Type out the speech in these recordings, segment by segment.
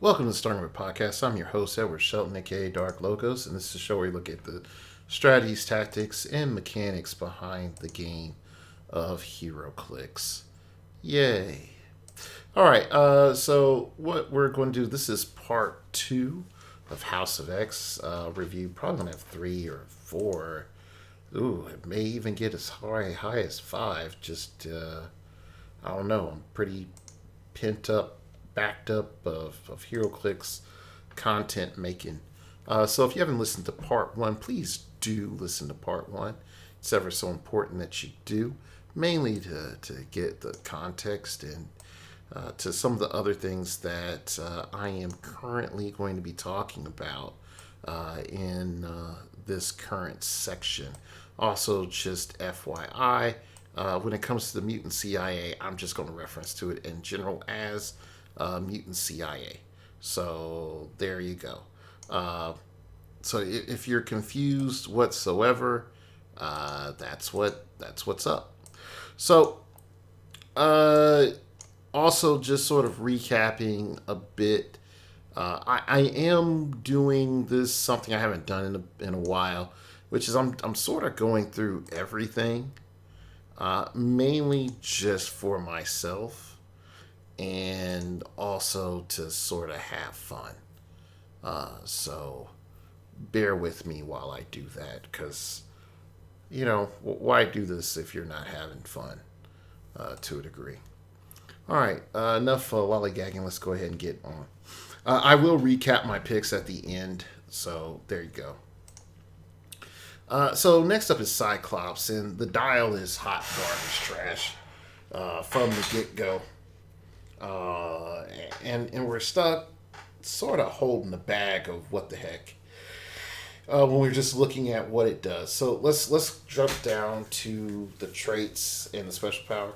Welcome to the Starting With Podcast. I'm your host, Edward Shelton, aka Dark Logos, and this is a show where we look at the strategies, tactics, and mechanics behind the game of heroclix. Yay. Alright, so what we're going to do, this is part 2 of House of X review. Probably going to have 3 or 4. Ooh, it may even get as high as 5. Just, I don't know, I'm pretty pent up, backed up of heroclix content making. So if you haven't listened to part 1, please do listen to part 1. It's ever so important that you do, mainly to get the context and to some of the other things that I am currently going to be talking about in this current section. Also, just FYI, when it comes to the Mutant CIA, I'm just going to reference to it in general as Mutant CIA. So there you go. So if you're confused whatsoever, that's what's up. So also just sort of recapping a bit. I am doing this something I haven't done in a while, which is I'm sort of going through everything, mainly just for myself. And also to sort of have fun. So bear with me while I do that, because, why do this if you're not having fun to a degree? All right, enough lollygagging. Let's go ahead and get on. I will recap my picks at the end, so there you go. So next up is Cyclops, and the dial is hot garbage trash from the get-go. And we're stuck sort of holding the bag of what the heck when we're just looking at what it does. So let's jump down to the traits and the special power.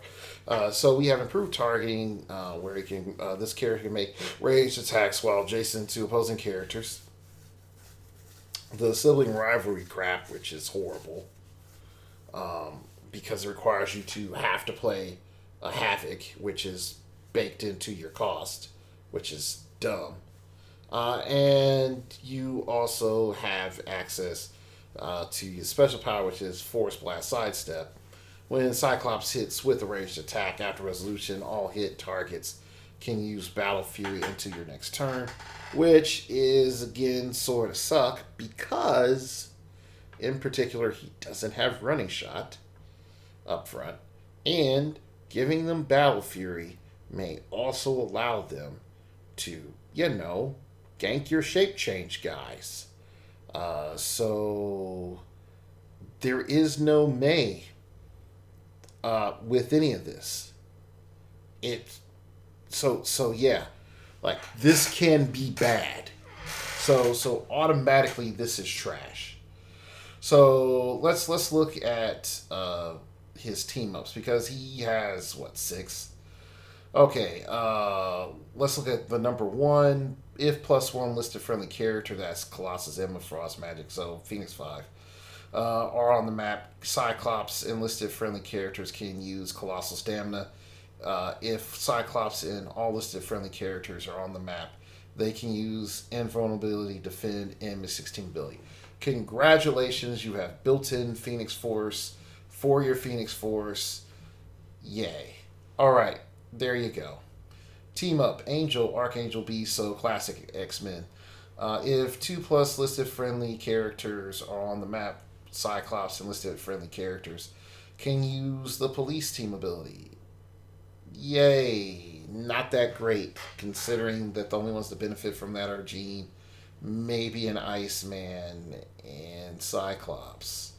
So we have improved targeting, where you can this character can make ranged attacks while adjacent to opposing characters. The sibling rivalry crap, which is horrible, because it requires you to have to play a Havoc, which is baked into your cost, which is dumb. And you also have access to your special power, which is Force Blast Sidestep. When Cyclops hits with a ranged attack after resolution, all hit targets can use Battle Fury into your next turn, which is, again, sort of suck because, in particular, he doesn't have Running Shot up front, and giving them Battle Fury may also allow them to, gank your shape change guys. So there is no may with any of this. Yeah, like this can be bad. So automatically this is trash. So let's look at his team ups, because he has 6. Okay, let's look at the number 1. If +1 listed friendly character, that's Colossus, Emma, Frost, Magic, so Phoenix 5, are on the map. Cyclops and listed friendly characters can use Colossal Stamina. If Cyclops and all listed friendly characters are on the map, they can use Invulnerability, Defend, and Miss 16 ability. Congratulations, you have built-in Phoenix Force for your Phoenix Force. Yay. Alright. There you go. Team up, Angel, Archangel, Beast, so classic X-Men. If 2+ listed friendly characters are on the map, Cyclops and listed friendly characters can use the Police Team ability. Yay. Not that great, considering that the only ones to benefit from that are Jean, maybe an Iceman, and Cyclops.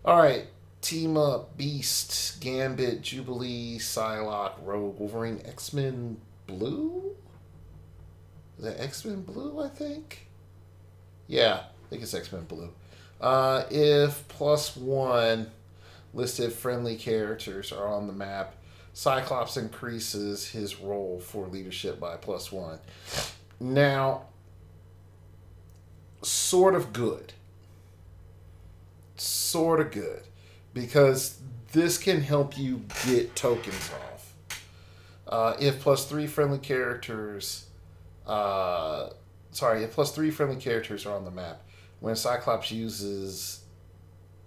Alright. Team up, Beast, Gambit, Jubilee, Psylocke, Rogue, Wolverine, X-Men Blue? Is that X-Men Blue, I think? Yeah, I think it's X-Men Blue. If +1 listed friendly characters are on the map, Cyclops increases his role for leadership by +1. Now, sort of good. Sort of good. Because this can help you get tokens off. If +3 friendly characters Uh, sorry, plus 3 friendly characters are on the map. When Cyclops uses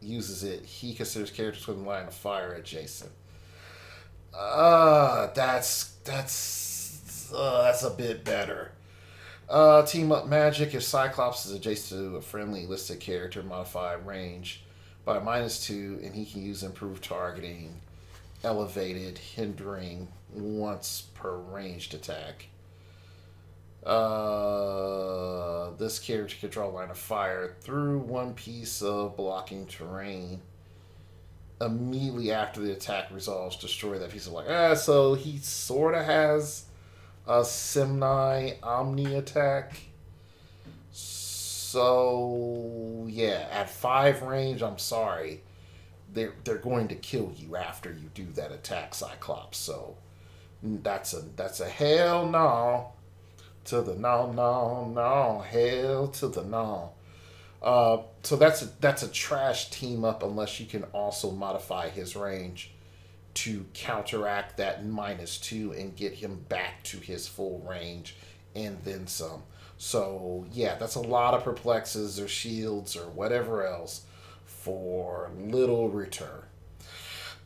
it, he considers characters within line of fire adjacent. That's a bit better. Team up magic. If Cyclops is adjacent to a friendly listed character, modify range by -2, and he can use improved targeting, elevated, hindering once per ranged attack. This character can draw a line of fire through one piece of blocking terrain. Immediately after the attack resolves, destroy that piece of so he sort of has a Simni Omni attack. So yeah, at 5 range, I'm sorry, they're going to kill you after you do that attack, Cyclops. So that's a hell no to the no hell to the no. So that's a trash team up unless you can also modify his range to counteract that -2 and get him back to his full range and then some. So yeah, that's a lot of perplexes or shields or whatever else for little return.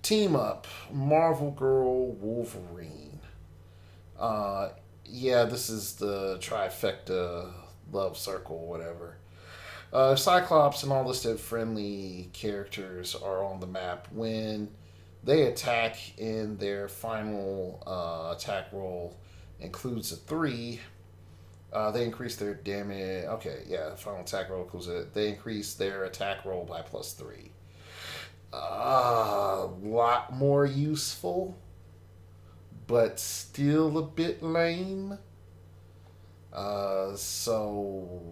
Team up, Marvel Girl Wolverine. Yeah, this is the trifecta love circle, whatever. Cyclops and all listed friendly characters are on the map. When they attack in their final attack roll includes a 3, they increase their damage. Okay, yeah, final attack roll includes it. They increase their attack roll by +3. A lot more useful, but still a bit lame. So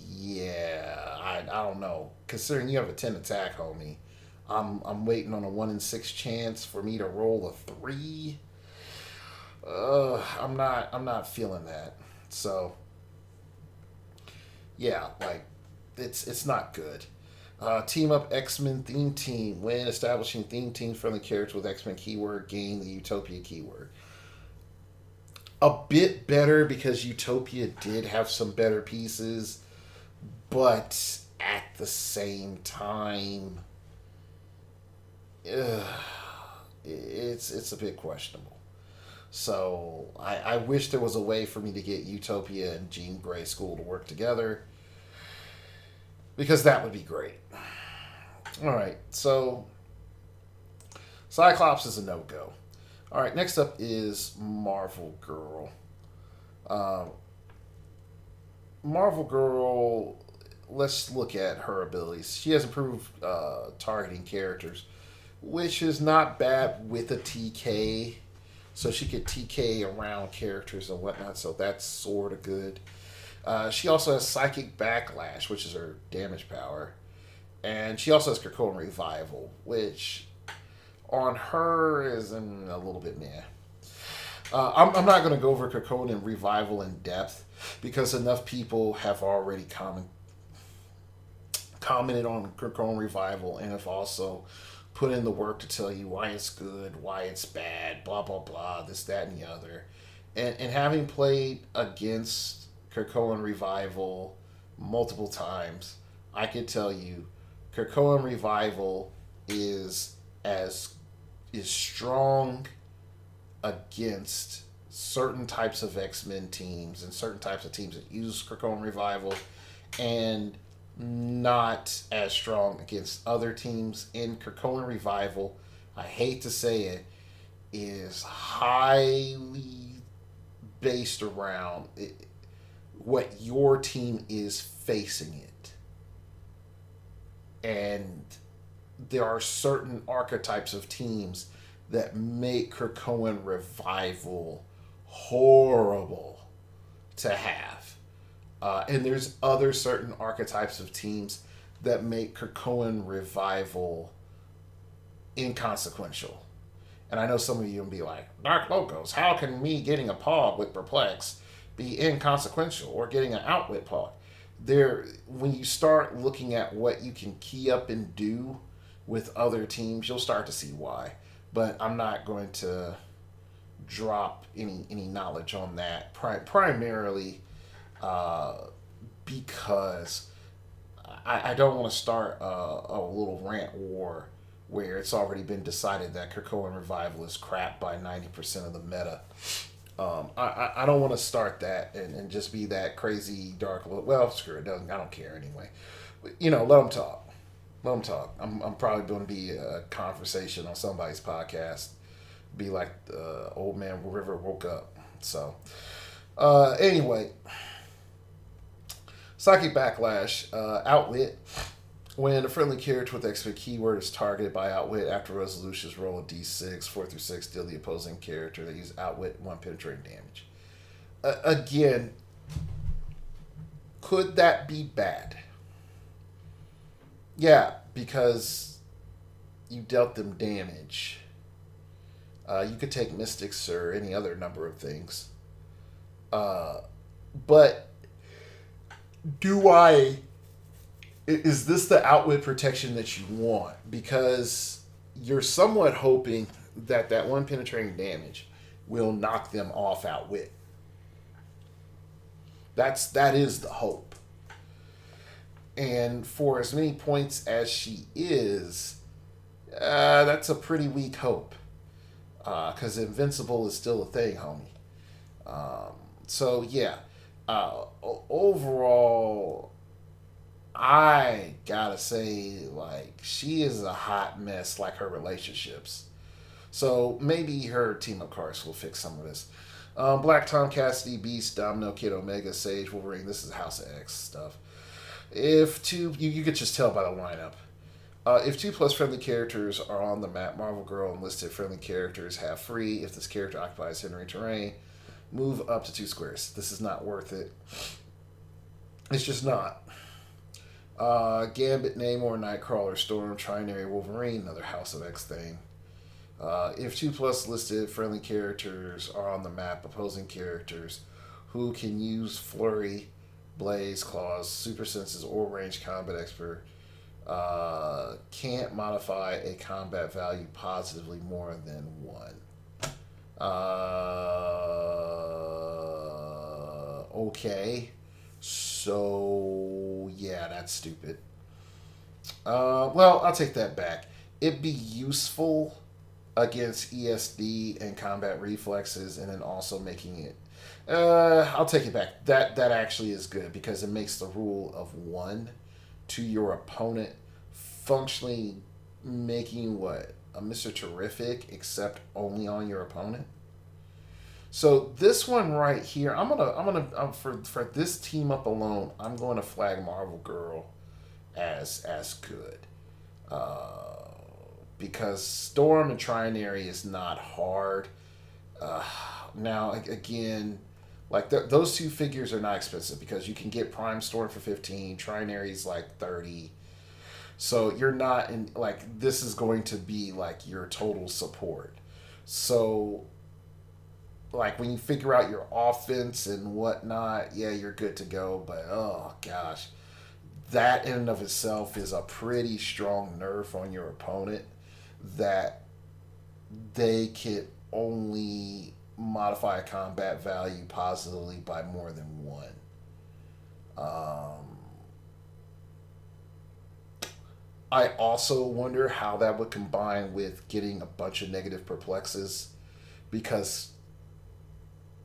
yeah, I don't know. Considering you have a 10 attack, homie, I'm waiting on a 1 in 6 chance for me to roll a 3. I'm not feeling that. So yeah, like it's not good. Team up X-Men theme team. When establishing theme team friendly characters with X-Men keyword, gain the Utopia keyword. A bit better because Utopia did have some better pieces, but at the same time, it's a bit questionable. So I wish there was a way for me to get Utopia and Jean Grey School to work together, because that would be great. All right, so Cyclops is a no-go. All right, next up is Marvel Girl. Marvel Girl, let's look at her abilities. She has improved targeting characters, which is not bad with a TK. So she could TK around characters and whatnot, so that's sort of good. She also has Psychic Backlash, which is her damage power. And she also has Krakoan Revival, which on her is a little bit meh. I'm not going to go over Krakoan Revival in depth because enough people have already commented on Krakoan Revival and have also put in the work to tell you why it's good, why it's bad, blah, blah, blah, this, that, and the other. And having played against Krakoan Revival multiple times, I can tell you Krakoan Revival is strong against certain types of X-Men teams and certain types of teams that use Krakoan Revival, and not as strong against other teams. In Krakoan Revival, I hate to say it, is highly based around what your team is facing it. And there are certain archetypes of teams that make Krakoan Revival horrible to have. And there's other certain archetypes of teams that make Krakoan Revival inconsequential. And I know some of you will be like, Dark Logos, how can me getting a Pog with Perplex be inconsequential, or getting an Outwit Pog? When you start looking at what you can key up and do with other teams, you'll start to see why. But I'm not going to drop any knowledge on that. Primarily because I don't want to start a little rant war where it's already been decided that Krakoan Revival is crap by 90% of the meta. I don't want to start that and just be that crazy dark. Well, screw it. I don't care anyway. Let them talk. Let them talk. I'm probably going to be a conversation on somebody's podcast. Be like Old Man River woke up. So, anyway. Psychic Backlash. Outwit. When a friendly character with expert keyword is targeted by Outwit after resolutions, roll a d6, 4 through 6, deal the opposing character that uses Outwit 1 penetrating damage. Again, could that be bad? Yeah, because you dealt them damage. You could take Mystics or any other number of things. But is this the outwit protection that you want? Because you're somewhat hoping that 1 penetrating damage will knock them off outwit. That is the hope. And for as many points as she is, that's a pretty weak hope. Because Invincible is still a thing, homie. So, yeah. Overall, I gotta say, she is a hot mess, like her relationships. So, maybe her team-up cards will fix some of this. Black Tom, Cassidy, Beast, Domino, Kid Omega, Sage, Wolverine. This is House of X stuff. If two, you could just tell by the lineup. If 2+ friendly characters are on the map, Marvel Girl and listed friendly characters have free. If this character occupies hindering terrain, move up to 2 squares. This is not worth it. It's just not. Gambit, Namor, Nightcrawler, Storm, Trinary, Wolverine, another House of X thing. If 2+ listed friendly characters are on the map, opposing characters who can use Flurry, Blaze, Claws, Super Senses, or Range Combat Expert can't modify a combat value positively more than 1. Okay. So, yeah, that's stupid. Well, I'll take that back. It'd be useful against ESD and combat reflexes, and then also making it... I'll take it back. That actually is good, because it makes the rule of 1 to your opponent functionally making what? A Mr. Terrific, except only on your opponent. So this one right here, I'm gonna for this team up alone, I'm going to flag Marvel Girl as good, because Storm and Trinary is not hard. Now again, those 2 figures are not expensive, because you can get Prime Storm for 15, Trinary's like 30. So you're not in, this is going to be your total support. So when you figure out your offense and whatnot, yeah, you're good to go. But oh gosh, that in and of itself is a pretty strong nerf on your opponent, that they could only modify a combat value positively by more than 1. I also wonder how that would combine with getting a bunch of negative perplexes, because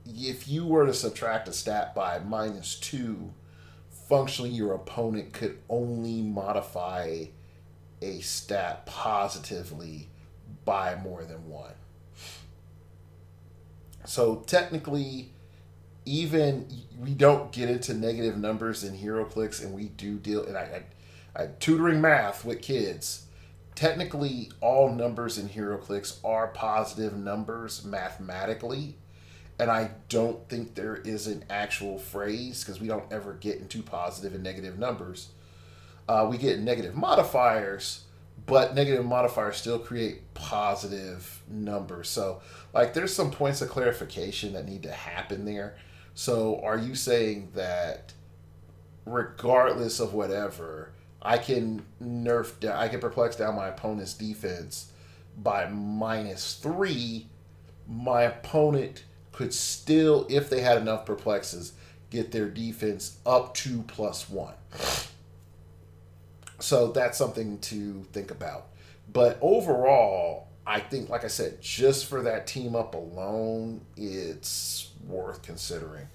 if you were to subtract a stat by -2, functionally your opponent could only modify a stat positively by more than 1. So technically, even we don't get into negative numbers in heroclix, and we do deal, and I tutoring math with kids. Technically, all numbers in heroclix are positive numbers mathematically, and I don't think there is an actual phrase, because we don't ever get into positive and negative numbers. We get negative modifiers, but negative modifiers still create positive numbers. So, there's some points of clarification that need to happen there. So, are you saying that regardless of whatever, I can perplex down my opponent's defense by -3, my opponent could still, if they had enough perplexes, get their defense up to +1. So that's something to think about. But overall, I think, like I said, just for that team up alone, it's worth considering.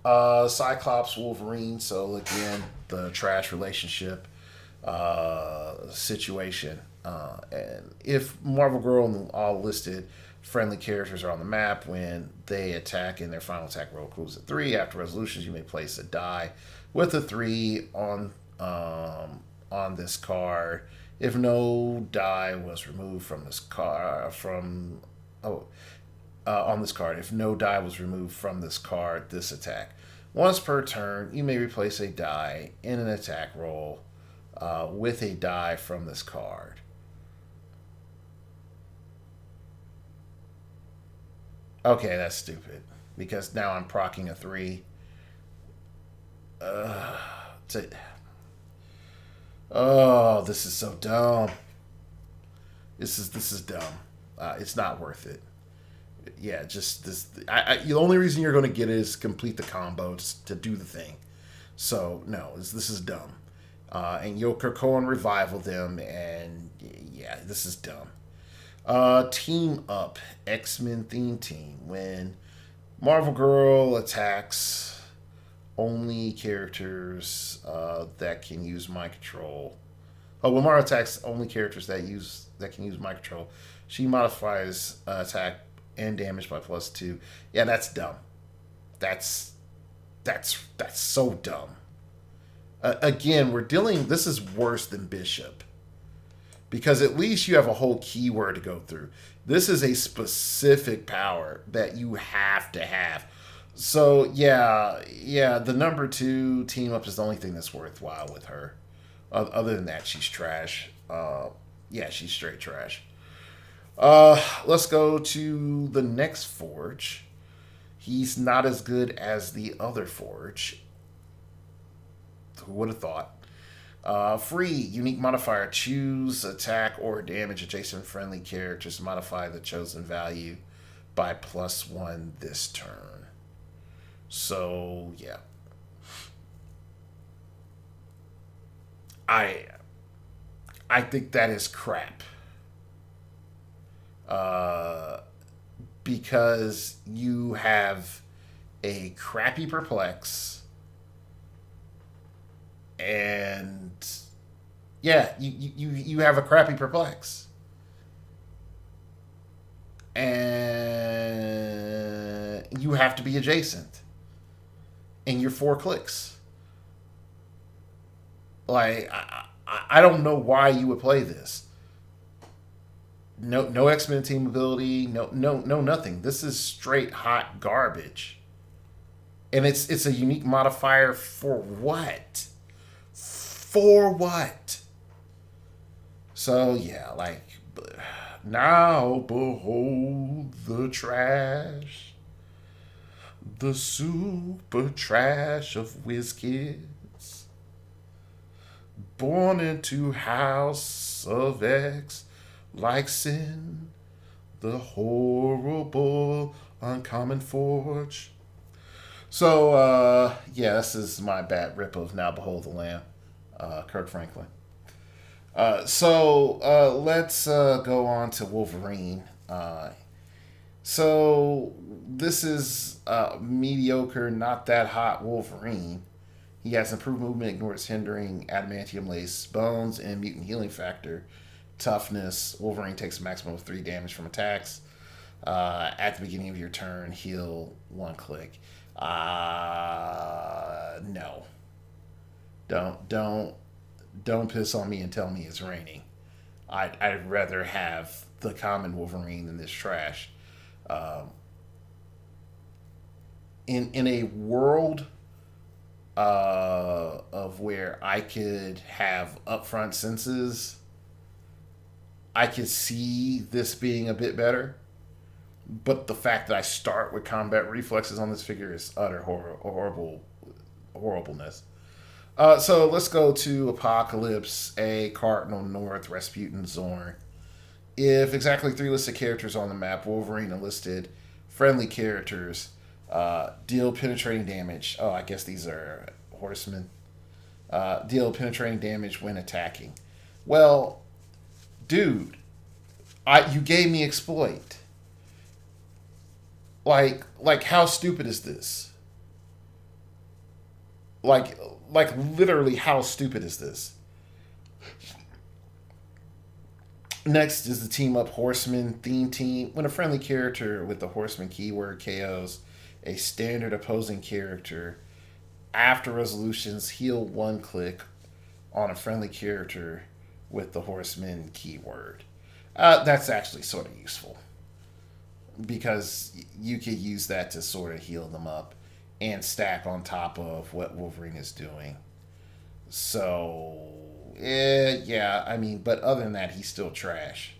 Cyclops Wolverine. So again, the trash relationship situation. And if Marvel Girl and all listed friendly characters are on the map when they attack in their final attack roll equals a 3. After resolutions, you may place a die with a 3 on this card. If no die was removed from this card on this card, if no die was removed from this card, this attack. Once per turn, you may replace a die in an attack roll with a die from this card. Okay, that's stupid. Because now I'm proccing a 3. Oh, this is so dumb. This is dumb. It's not worth it. Yeah, just this. The only reason you're going to get it is complete the combo to do the thing. So no, this is dumb. And you'll Krakoa revival them, and yeah, this is dumb. Team up, X-Men theme team. When Marvel Girl attacks only characters that can use mind control. Oh, when Marvel attacks only characters that can use mind control, she modifies attack and damage by +2. Yeah, that's dumb. That's so dumb. Again, this is worse than Bishop. Because at least you have a whole keyword to go through. This is a specific power that you have to have. So, yeah, the number 2 team up is the only thing that's worthwhile with her. Other than that, she's trash. Yeah, she's straight trash. Let's go to the next Forge. He's not as good as the other Forge. Who would have thought? Free, unique modifier. Choose, attack, or damage adjacent friendly characters. Modify the chosen value by +1 this turn. So, yeah. I think that is crap. Because you have a crappy perplex, and yeah, you have a crappy perplex, and you have to be adjacent, and you're 4 clicks. Like I don't know why you would play this. No X-Men team ability, no nothing. This is straight hot garbage. And it's a unique modifier for what? For what? So yeah, like now behold the trash. The super trash of WizKids. Born into House of X. Like sin, the horrible uncommon forge. So, yeah, this is my bad rip of Now Behold the Lamb, Kirk Franklin. Let's go on to Wolverine. So, this is mediocre, not that hot Wolverine. He has improved movement, ignores hindering adamantium lace bones, and mutant healing factor. Toughness. Wolverine takes a maximum of 3 damage from attacks. At the beginning of your turn, heal 1 click. No. Don't piss on me and tell me it's raining. I'd rather have the common Wolverine than this trash. In a world of where I could have upfront senses, I could see this being a bit better, but the fact that I start with combat reflexes on this figure is utter horribleness. So let's go to Apocalypse, A, Cardinal North, Rasputin, Zorn. If exactly 3 listed characters on the map, Wolverine enlisted friendly characters deal penetrating damage. Oh, I guess these are horsemen. Deal penetrating damage when attacking. Well, dude, you gave me exploit. Like how stupid is this? Like literally how stupid is this? Next is the team up Horseman Theme Team. When a friendly character with the Horseman keyword KOs a standard opposing character, after resolutions, heal 1 click on a friendly character with the Horseman keyword. That's actually sort of useful because you could use that to sort of heal them up and stack on top of what Wolverine is doing. So, yeah, I mean, but other than that, he's still trash.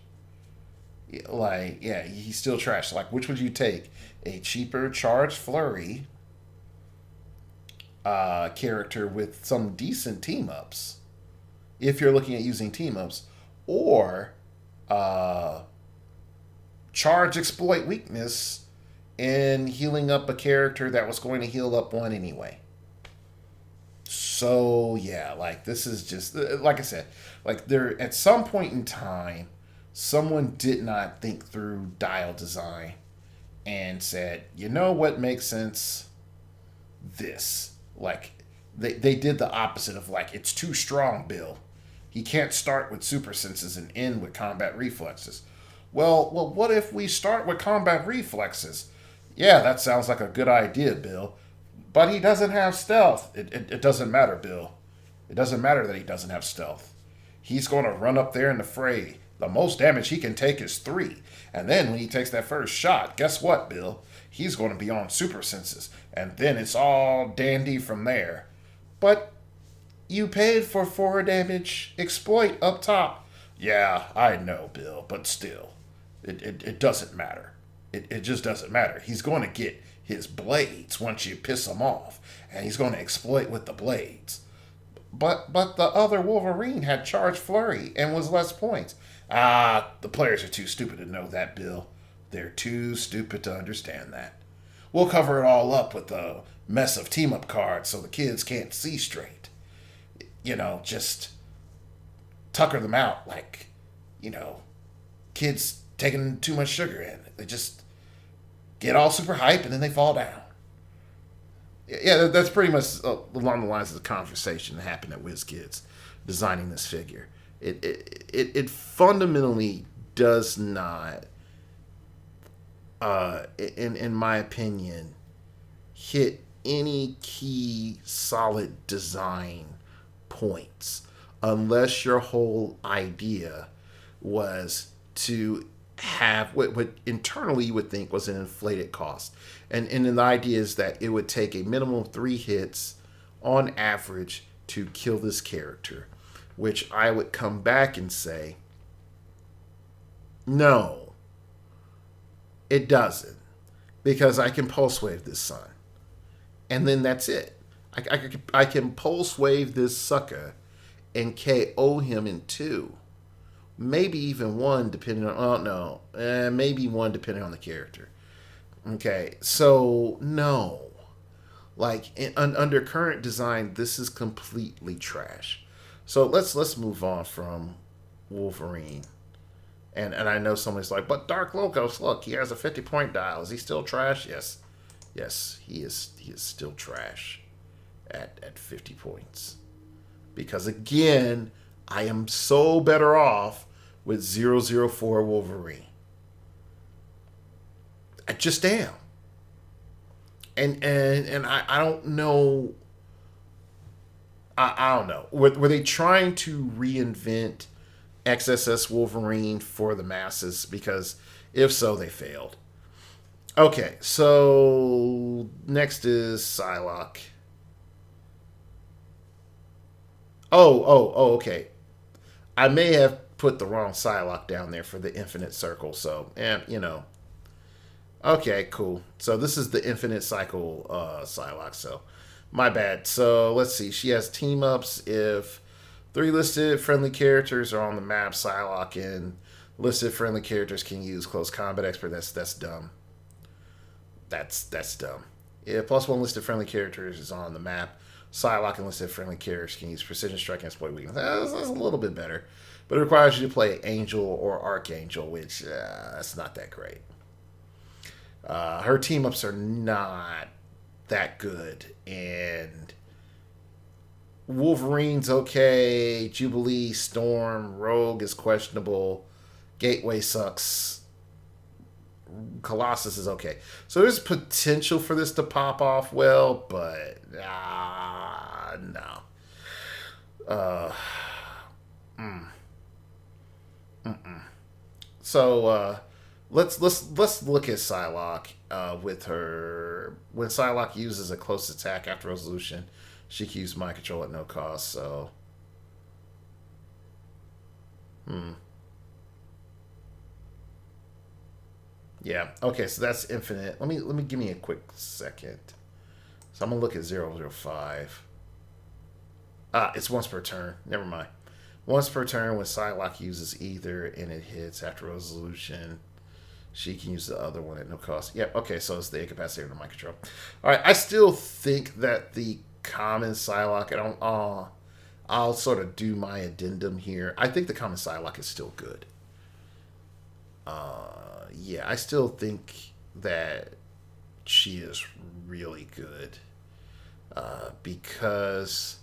Like, yeah, he's still trash. Like, which would you take? A cheaper charge flurry character with some decent team ups, if you're looking at using team ups, or charge exploit weakness and healing up a character that was going to heal up one anyway. So yeah, like this is just like I said, like there at some point in time, someone did not think through dial design and said, you know what makes sense? This. Like they did the opposite of like it's too strong, Bill. He can't start with super senses and end with combat reflexes. Well, what if we start with combat reflexes? Yeah, that sounds like a good idea, Bill. But he doesn't have stealth. It doesn't matter, Bill. It doesn't matter that he doesn't have stealth. He's going to run up there in the fray. The most damage he can take is 3. And then when he takes that first shot, guess what, Bill? He's going to be on super senses. And then it's all dandy from there. But you paid for 4 damage exploit up top. Yeah, I know, Bill, but still. It doesn't matter. It just doesn't matter. He's going to get his blades once you piss him off. And he's going to exploit with the blades. But the other Wolverine had charge flurry and was less points. The players are too stupid to know that, Bill. They're too stupid to understand that. We'll cover it all up with a mess of team-up cards so the kids can't see straight. Just tucker them out like, kids taking too much sugar in. They just get all super hype and then they fall down. Yeah, that's pretty much along the lines of the conversation that happened at WizKids designing this figure. It fundamentally does not, in my opinion, hit any key solid design points unless your whole idea was to have what internally you would think was an inflated cost. And the idea is that it would take a minimum of 3 hits on average to kill this character, which I would come back and say, no, it doesn't, because I can pulse wave this son. And then that's it. I can pulse wave this sucker and KO him in 2. Maybe even 1 depending on, maybe 1 depending on the character. Okay, so no. Like, under current design, this is completely trash. So let's move on from Wolverine. And I know somebody's like, but Dark Locos, look, he has a 50-point dial. Is he still trash? Yes. Yes, he is still trash at 50 points. Because again, I am so better off with 004 Wolverine. I just am. And I don't know. I don't know. Were they trying to reinvent XSS Wolverine for the masses? Because if so, they failed. Okay, so next is Psylocke. Oh, okay. I may have put the wrong Psylocke down there for the Infinite Circle, so, Okay, cool. So this is the Infinite Cycle Psylocke, so my bad. So let's see. She has team-ups if 3 listed friendly characters are on the map. Psylocke and Listed friendly characters can use close combat expert. That's dumb. That's dumb. If +1 listed friendly characters is on the map, Psylocke and listed friendly characters can use precision strike and exploit weakness. That's a little bit better, but it requires you to play Angel or Archangel, which that's not that great. Her team ups are not that good, and Wolverine's okay. Jubilee, Storm, Rogue is questionable. Gateway sucks. Colossus is okay. So there's potential for this to pop off well, but no. Uh, mm, so let's look at Psylocke with her. When Psylocke uses a close attack after resolution, she can use mind control at no cost. So, yeah. Okay, so that's infinite. Let me give me a quick second. So I'm gonna look at 005. It's once per turn. Never mind. Once per turn when Psylocke uses either and it hits after resolution, she can use the other one at no cost. Yep, okay, so it's the incapacitator and the mind control. Alright, I still think that the common Psylocke, I'll sort of do my addendum here. I think the common Psylocke is still good. Yeah, I still think that she is really good. Because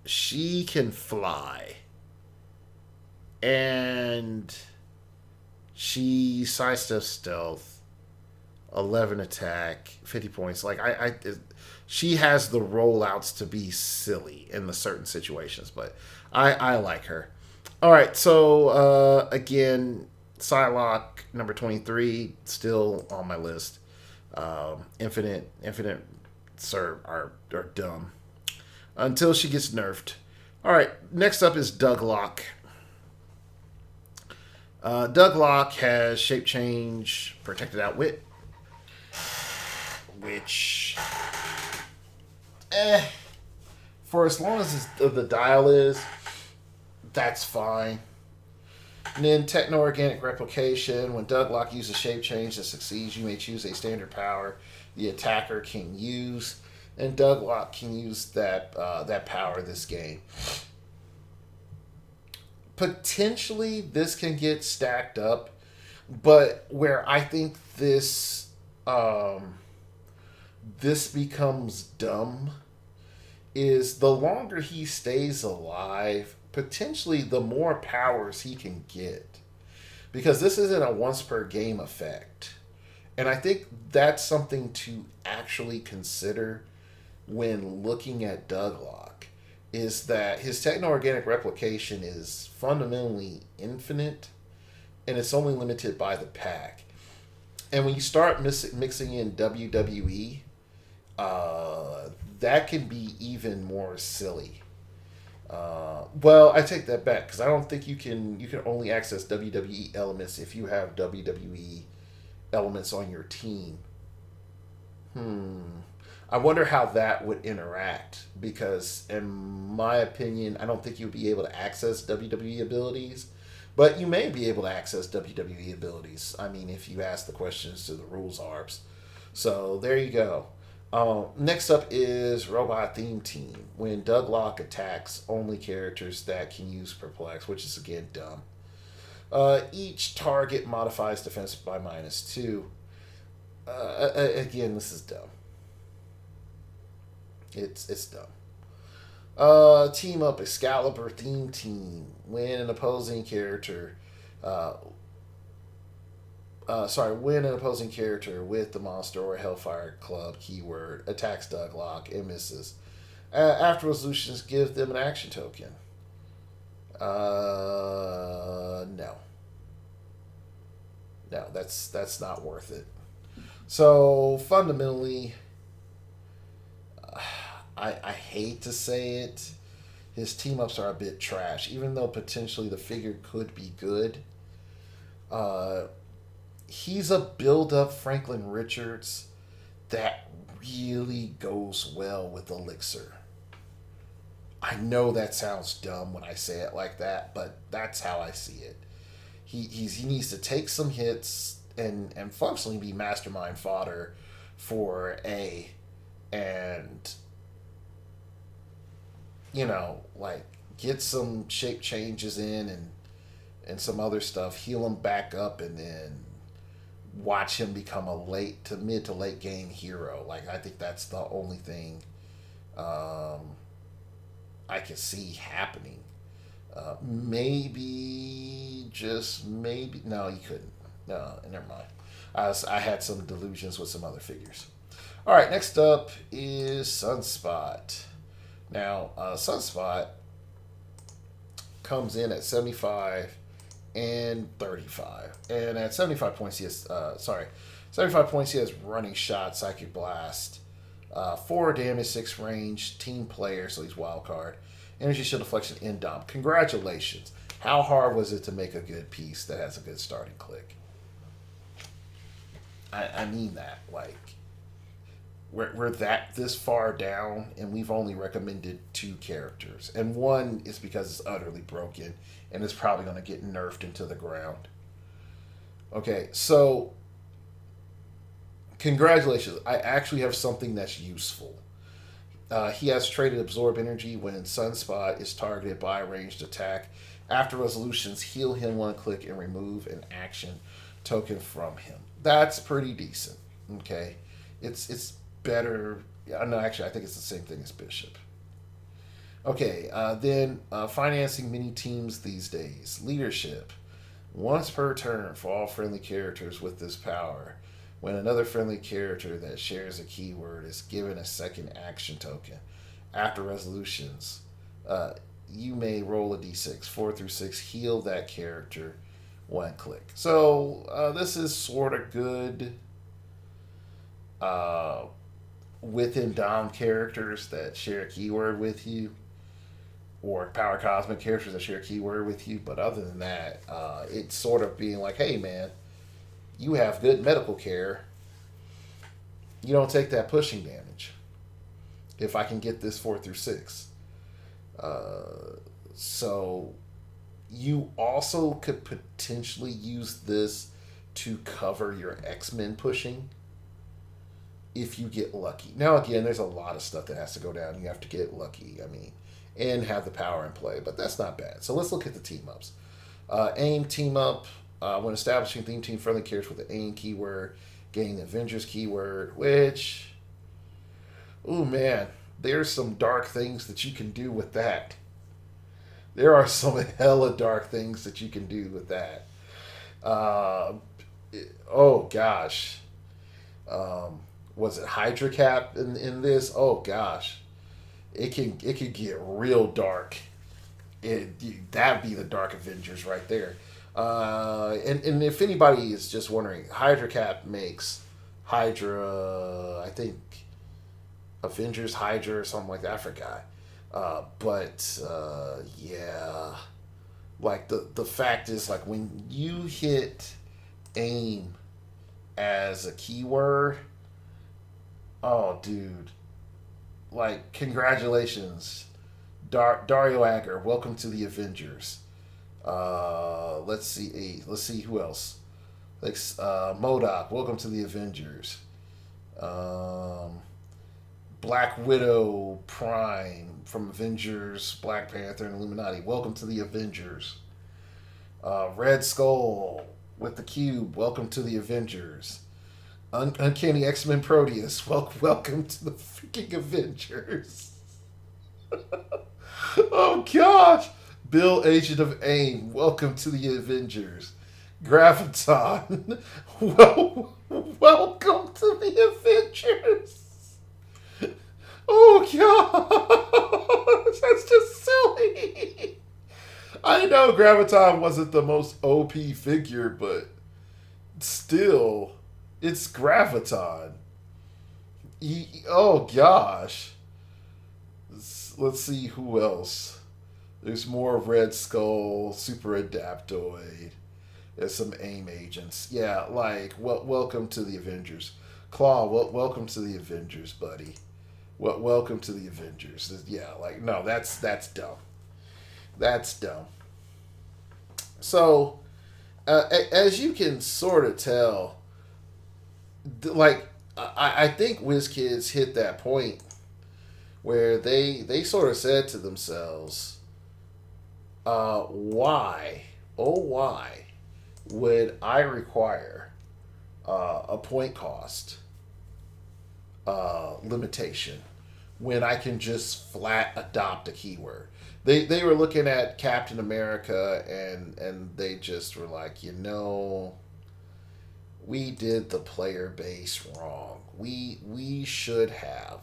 she can fly. And she sidesteps stealth, 11 attack, 50 points. Like she has the rollouts to be silly in the certain situations, but I like her. All right, so again, Psylocke number 23 still on my list. Infinite are dumb until she gets nerfed. All right, next up is Douglock. Douglock has shape change, protected outwit, which, for as long as the dial is, that's fine. And then techno-organic replication. When Douglock uses shape change that succeeds, you may choose a standard power the attacker can use, and Douglock can use that power this game. Potentially, this can get stacked up, but where I think this becomes dumb is the longer he stays alive, potentially the more powers he can get, because this isn't a once per game effect, and I think that's something to actually consider when looking at Douglock. Is that his techno-organic replication is fundamentally infinite, and it's only limited by the pack. And when you start mixing in WWE, that can be even more silly. Well, I take that back, because I don't think you can only access WWE elements if you have WWE elements on your team. I wonder how that would interact, because in my opinion, I don't think you'd be able to access WWE abilities, but you may be able to access WWE abilities. I mean, if you ask the questions to the rules ARPs. So there you go. Next up is Robot Theme Team. When Douglock attacks only characters that can use Perplex, which is again dumb. Each target modifies defense by -2. Again, this is dumb. It's dumb. Team up Excalibur Theme Team. When an opposing character when an opposing character with the Monster or Hellfire Club keyword attacks Douglock and misses, after resolutions, give them an action token. No, that's not worth it. So fundamentally, I hate to say it, his team ups are a bit trash, even though potentially the figure could be good. He's a build-up Franklin Richards that really goes well with Elixir. I know that sounds dumb when I say it like that, but that's how I see it. He needs to take some hits and functionally be mastermind fodder for A, and like get some shape changes in and some other stuff, heal him back up, and then watch him become a late to mid to late game hero. Like, I think that's the only thing I can see happening. Maybe, just maybe. No, you couldn't. No, never mind. I had some delusions with some other figures. All right, next up is Sunspot. Now, Sunspot comes in at 75 and 35. And at 75 points, he has, 75 points, he has Running Shot, Psychic Blast, 4 damage, 6 range, team player, so he's wild card. Energy Shield Deflection, Indom. Congratulations. How hard was it to make a good piece that has a good starting click? I mean that. Like, we're this far down, and we've only recommended 2 characters. And one is because it's utterly broken, and it's probably going to get nerfed into the ground. Okay, so congratulations. I actually have something that's useful. He has traded Absorb Energy when Sunspot is targeted by a ranged attack. After resolutions, heal him 1 click and remove an action token from him. That's pretty decent. Okay, it's better. No, actually, I think it's the same thing as Bishop. Okay, then financing many teams these days. Leadership. Once per turn for all friendly characters with this power. When another friendly character that shares a keyword is given a second action token. After resolutions, you may roll a d6, 4 through 6, heal that character 1 click. So this is sort of good within Dom characters that share a keyword with you, or Power Cosmic characters that share a keyword with you. But other than that, it's sort of being like, hey man, you have good medical care. You don't take that pushing damage. If I can get this 4 through 6. So you also could potentially use this to cover your X-Men pushing if you get lucky. Now, again, there's a lot of stuff that has to go down. You have to get lucky, and have the power in play, but that's not bad. So let's look at the team-ups. AIM team-up. When establishing theme team friendly characters with the AIM keyword, gain the Avengers keyword, which, ooh man, there's some dark things that you can do with that. There are some hella dark things that you can do with that. Oh gosh. Was it Hydra Cap in this? Oh gosh. It can get real dark. That'd be the Dark Avengers right there. And if anybody is just wondering, Hydra Cap makes Hydra, I think Avengers Hydra or something like that. I forgot. But yeah, like the fact is, like, when you hit AIM as a keyword, oh dude, like, congratulations, Dario Agger, welcome to the Avengers. Let's see who else. Like MODOK, welcome to the Avengers. Black Widow Prime from Avengers, Black Panther, and Illuminati, welcome to the Avengers. Red Skull with the Cube, welcome to the Avengers. Uncanny X-Men Proteus, welcome to the freaking Avengers. Oh gosh. Bill, Agent of AIM, welcome to the Avengers. Graviton, welcome to the Avengers. Oh gosh, that's just silly. I know Graviton wasn't the most OP figure, but still, it's Graviton. Oh gosh. Let's see who else. There's more Red Skull, Super Adaptoid. There's some AIM agents. Yeah, like, welcome to the Avengers. Claw, welcome to the Avengers, buddy. Well, welcome to the Avengers. Yeah, like no, that's dumb. That's dumb. So, as you can sort of tell, like I think WizKids hit that point where they sort of said to themselves, why, oh why, would I require a point cost limitation when I can just flat adopt a keyword? They were looking at Captain America and they just were like, we did the player base wrong. We should have.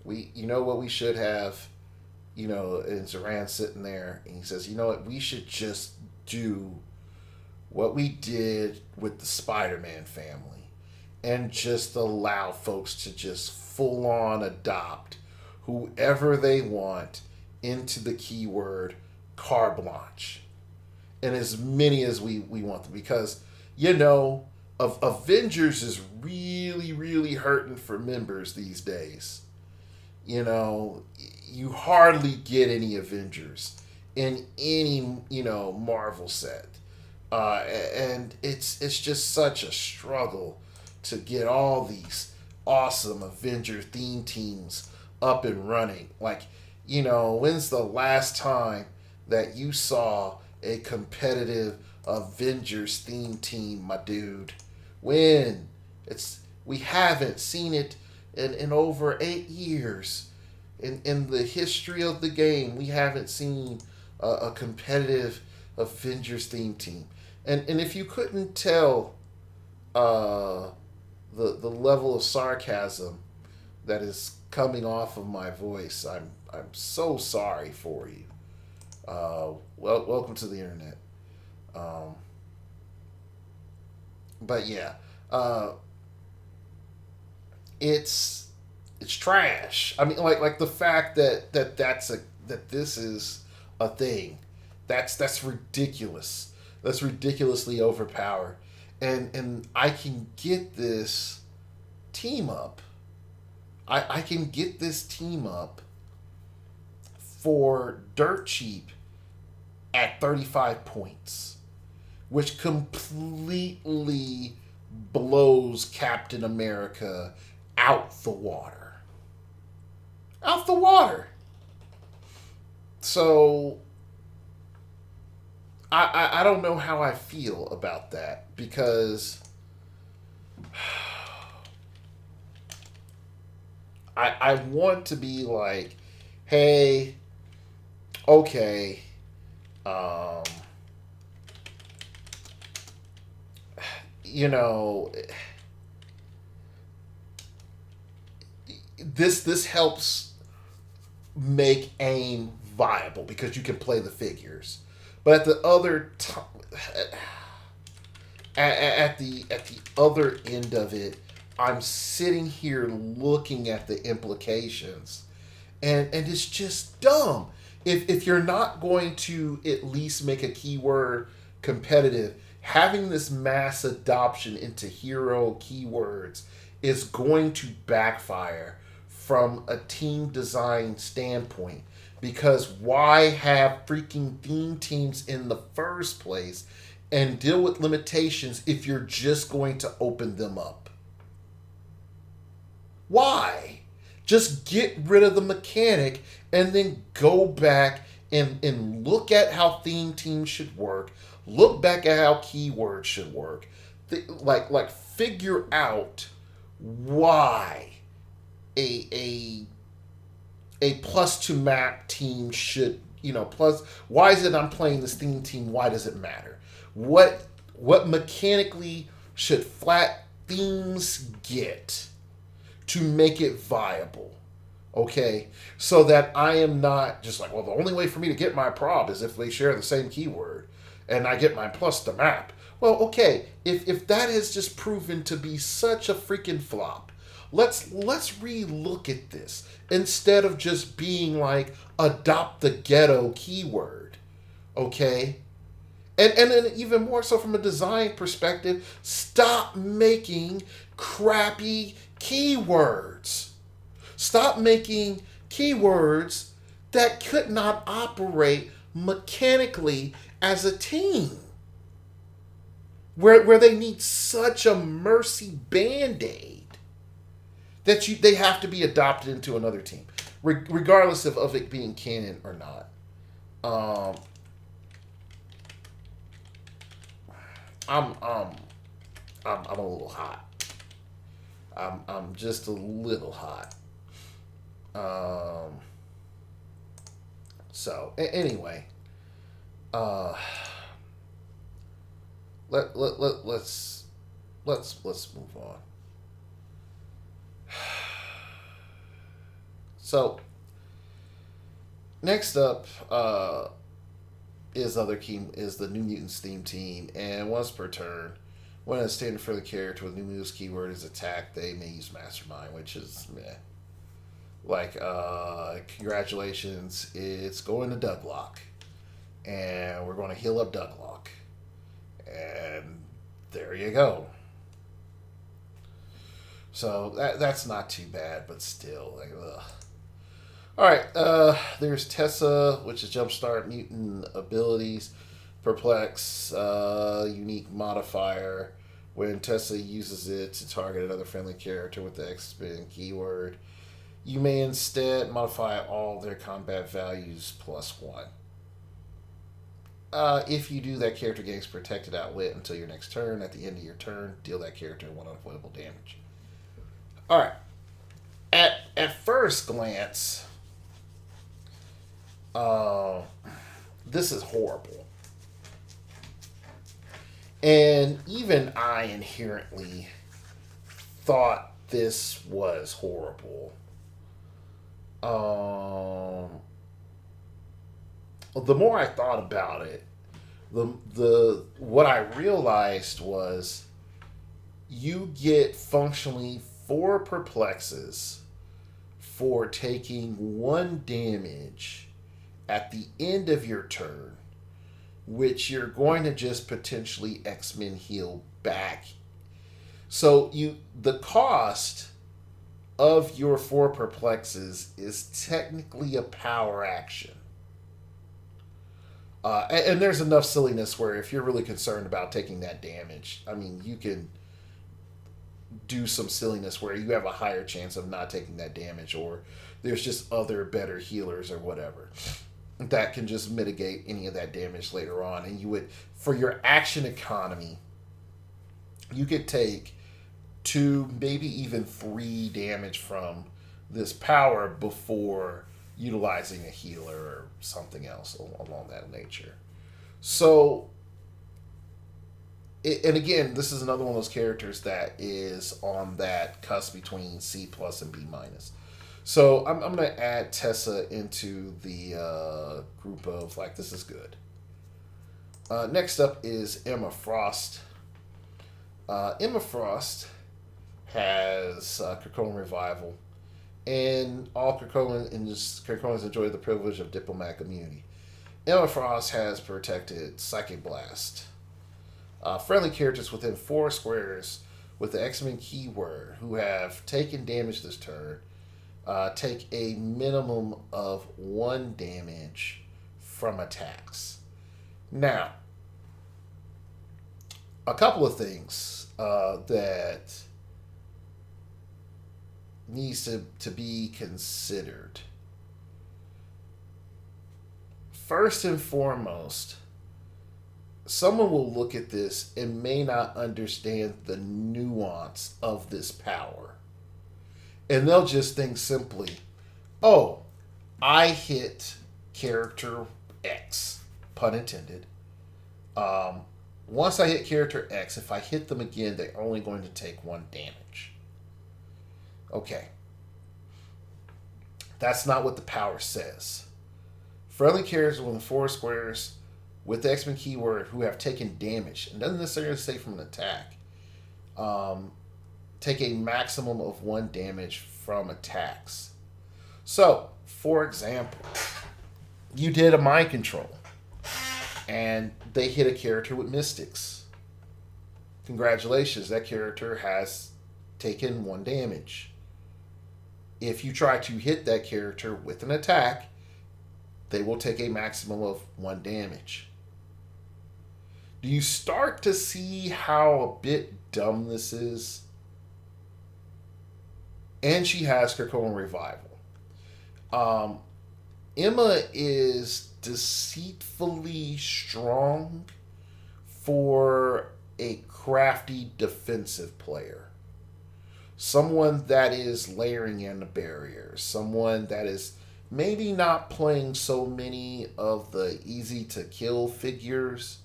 You know what we should have? And Zoran's sitting there and he says, you know what, we should just do what we did with the Spider-Man family and just allow folks to just full on adopt whoever they want into the keyword carte blanche. And as many as we want them. Because, Avengers is really, really hurting for members these days. You hardly get any Avengers in any, Marvel set. And it's just such a struggle to get all these awesome Avenger theme teams up and running. Like, when's the last time that you saw a competitive Avengers theme team, my dude? When? We haven't seen it in over 8 years. In the history of the game, we haven't seen a competitive Avengers theme team. And if you couldn't tell the level of sarcasm that is coming off of my voice, I'm so sorry for you. Welcome to the internet. But yeah, it's trash. I mean, like the fact that this is a thing, that's ridiculous. That's ridiculously overpowered, and I can get this team up. I can get this team up for dirt cheap at 35 points, which completely blows Captain America out the water. Out the water. So I don't know how I feel about that, because I want to be like, hey, okay, this helps make AIM viable because you can play the figures. But at the other at the other end of it, I'm sitting here looking at the implications, and it's just dumb. If you're not going to at least make a keyword competitive, having this mass adoption into hero keywords is going to backfire from a team design standpoint. Because why have freaking theme teams in the first place and deal with limitations if you're just going to open them up? Why? Just get rid of the mechanic and then go back and look at how theme teams should work. Look back at how keywords should work. Like figure out why a plus 2 map team should, plus, why is it I'm playing this theme team? Why does it matter? What mechanically should flat themes get to make it viable? Okay, so that I am not just like, well, the only way for me to get my prob is if they share the same keyword and I get my plus the map. Well, okay, if that has just proven to be such a freaking flop, let's re-look at this instead of just being like, adopt the ghetto keyword. Okay? And then even more so from a design perspective, stop making crappy keywords. Stop making keywords that could not operate mechanically as a team. Where they need such a mercy band-aid that they have to be adopted into another team, regardless of it being canon or not. I'm a little hot. I'm just a little hot. So anyway, let's move on. So next up is the New Mutants theme team, and once per turn, when a standard for the character with New Mutants keyword is attacked, they may use Mastermind, which is meh. Like, congratulations, it's going to Douglock, and we're going to heal up Douglock, and there you go. So that's not too bad, but still, like, ugh. All right, there's Tessa, which is Jumpstart Mutant Abilities. Perplex, unique modifier. When Tessa uses it to target another friendly character with the X-Men keyword, you may instead modify all their combat values +1. If you do, that character gains protected outwit until your next turn. At the end of your turn, deal that character 1 unavoidable damage. All right. At first glance, this is horrible. And even I inherently thought this was horrible. The more I thought about it, the what I realized was you get functionally 4 perplexes for taking 1 damage at the end of your turn, which you're going to just potentially X-Men heal back. So the cost of your 4 perplexes is technically a power action. And there's enough silliness where if you're really concerned about taking that damage, I mean, you can do some silliness where you have a higher chance of not taking that damage, or there's just other better healers or whatever that can just mitigate any of that damage later on. And you would, for your action economy, you could take 2, maybe even 3 damage from this power before utilizing a healer or something else along that nature. So, and again, this is another one of those characters that is on that cusp between C+ and B-. So I'm going to add Tessa into the group of, like, this is good. Next up is Emma Frost. Emma Frost has Krakoan Revival, and all Krakoans enjoy the privilege of diplomatic immunity. Emma Frost has protected Psychic Blast. Friendly characters within 4 squares with the X-Men keyword who have taken damage this turn take a minimum of 1 damage from attacks. Now, a couple of things that needs to be considered. First and foremost, someone will look at this and may not understand the nuance of this power. And they'll just think simply, oh, I hit character X, pun intended. Once I hit character X, if I hit them again, they're only going to take 1 damage. Okay. That's not what the power says. Friendly characters within 4 squares with the X-Men keyword who have taken damage, and doesn't necessarily say from an attack, take a maximum of 1 damage from attacks. So, for example, you did a mind control, and they hit a character with Mystics. Congratulations, that character has taken 1 damage. If you try to hit that character with an attack, they will take a maximum of 1 damage. Do you start to see how a bit dumb this is? And she has Krakoan Revival. Emma is deceitfully strong for a crafty defensive player. Someone that is layering in the barriers. Someone that is maybe not playing so many of the easy to kill figures,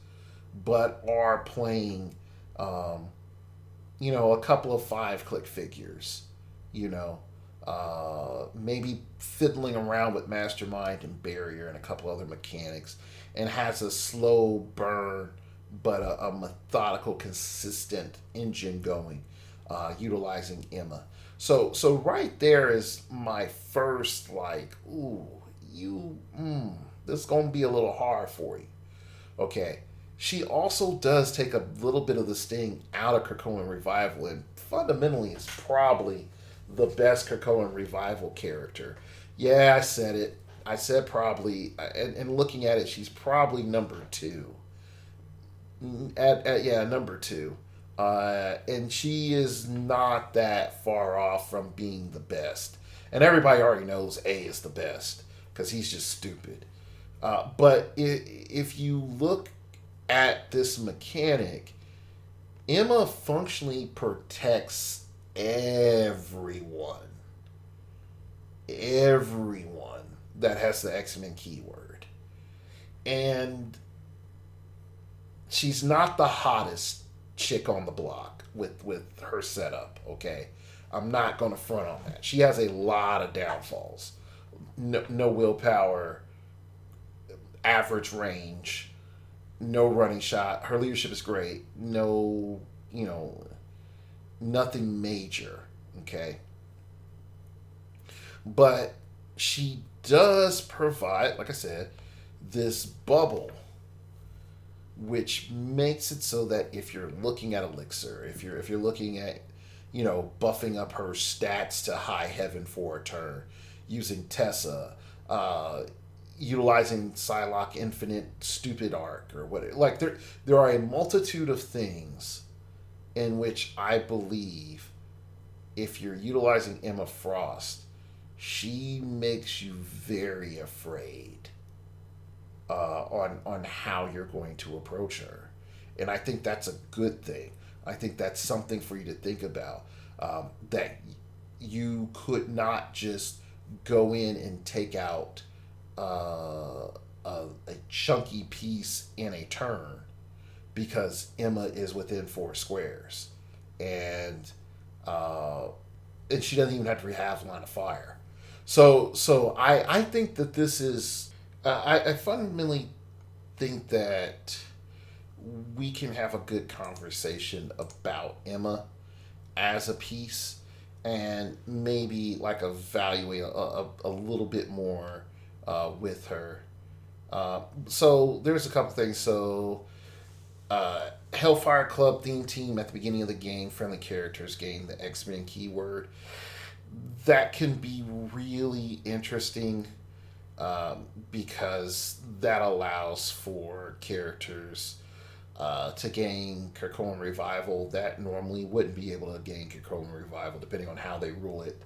but are playing, a couple of 5-click figures. Maybe fiddling around with Mastermind and Barrier and a couple other mechanics, and has a slow burn but a methodical, consistent engine going, utilizing Emma. So right there is my first this is gonna be a little hard for you. Okay. She also does take a little bit of the sting out of Krakoan Revival, and fundamentally is probably the best Krakoan Revival character. Yeah, I said it. I said probably, and looking at it, she's probably number 2. Number 2. And she is not that far off from being the best. And everybody already knows A is the best, because he's just stupid. But if you look at this mechanic, Emma functionally protects everyone that has the X-Men keyword. And she's not the hottest chick on the block with her setup, okay? I'm not going to front on that. She has a lot of downfalls. No willpower, average range, no running shot. Her leadership is great. No, nothing major, okay? But she does provide, like I said, this bubble, which makes it so that if you're looking at Elixir, if you're looking at, buffing up her stats to high heaven for a turn, using Tessa, utilizing Psylocke Infinite Stupid Arc or whatever. Like there are a multitude of things in which I believe if you're utilizing Emma Frost, she makes you very afraid on how you're going to approach her. And I think that's a good thing. I think that's something for you to think about. That you could not just go in and take out a chunky piece in a turn because Emma is within 4 squares, and she doesn't even have to have line of fire. So I think that this is I fundamentally think that we can have a good conversation about Emma as a piece, and maybe evaluate a little bit more with her. So there's a couple things. So Hellfire Club theme team at the beginning of the game, friendly characters gain the X-Men keyword. That can be really interesting because that allows for characters to gain Krakoan Revival that normally wouldn't be able to gain Krakoan Revival depending on how they rule it.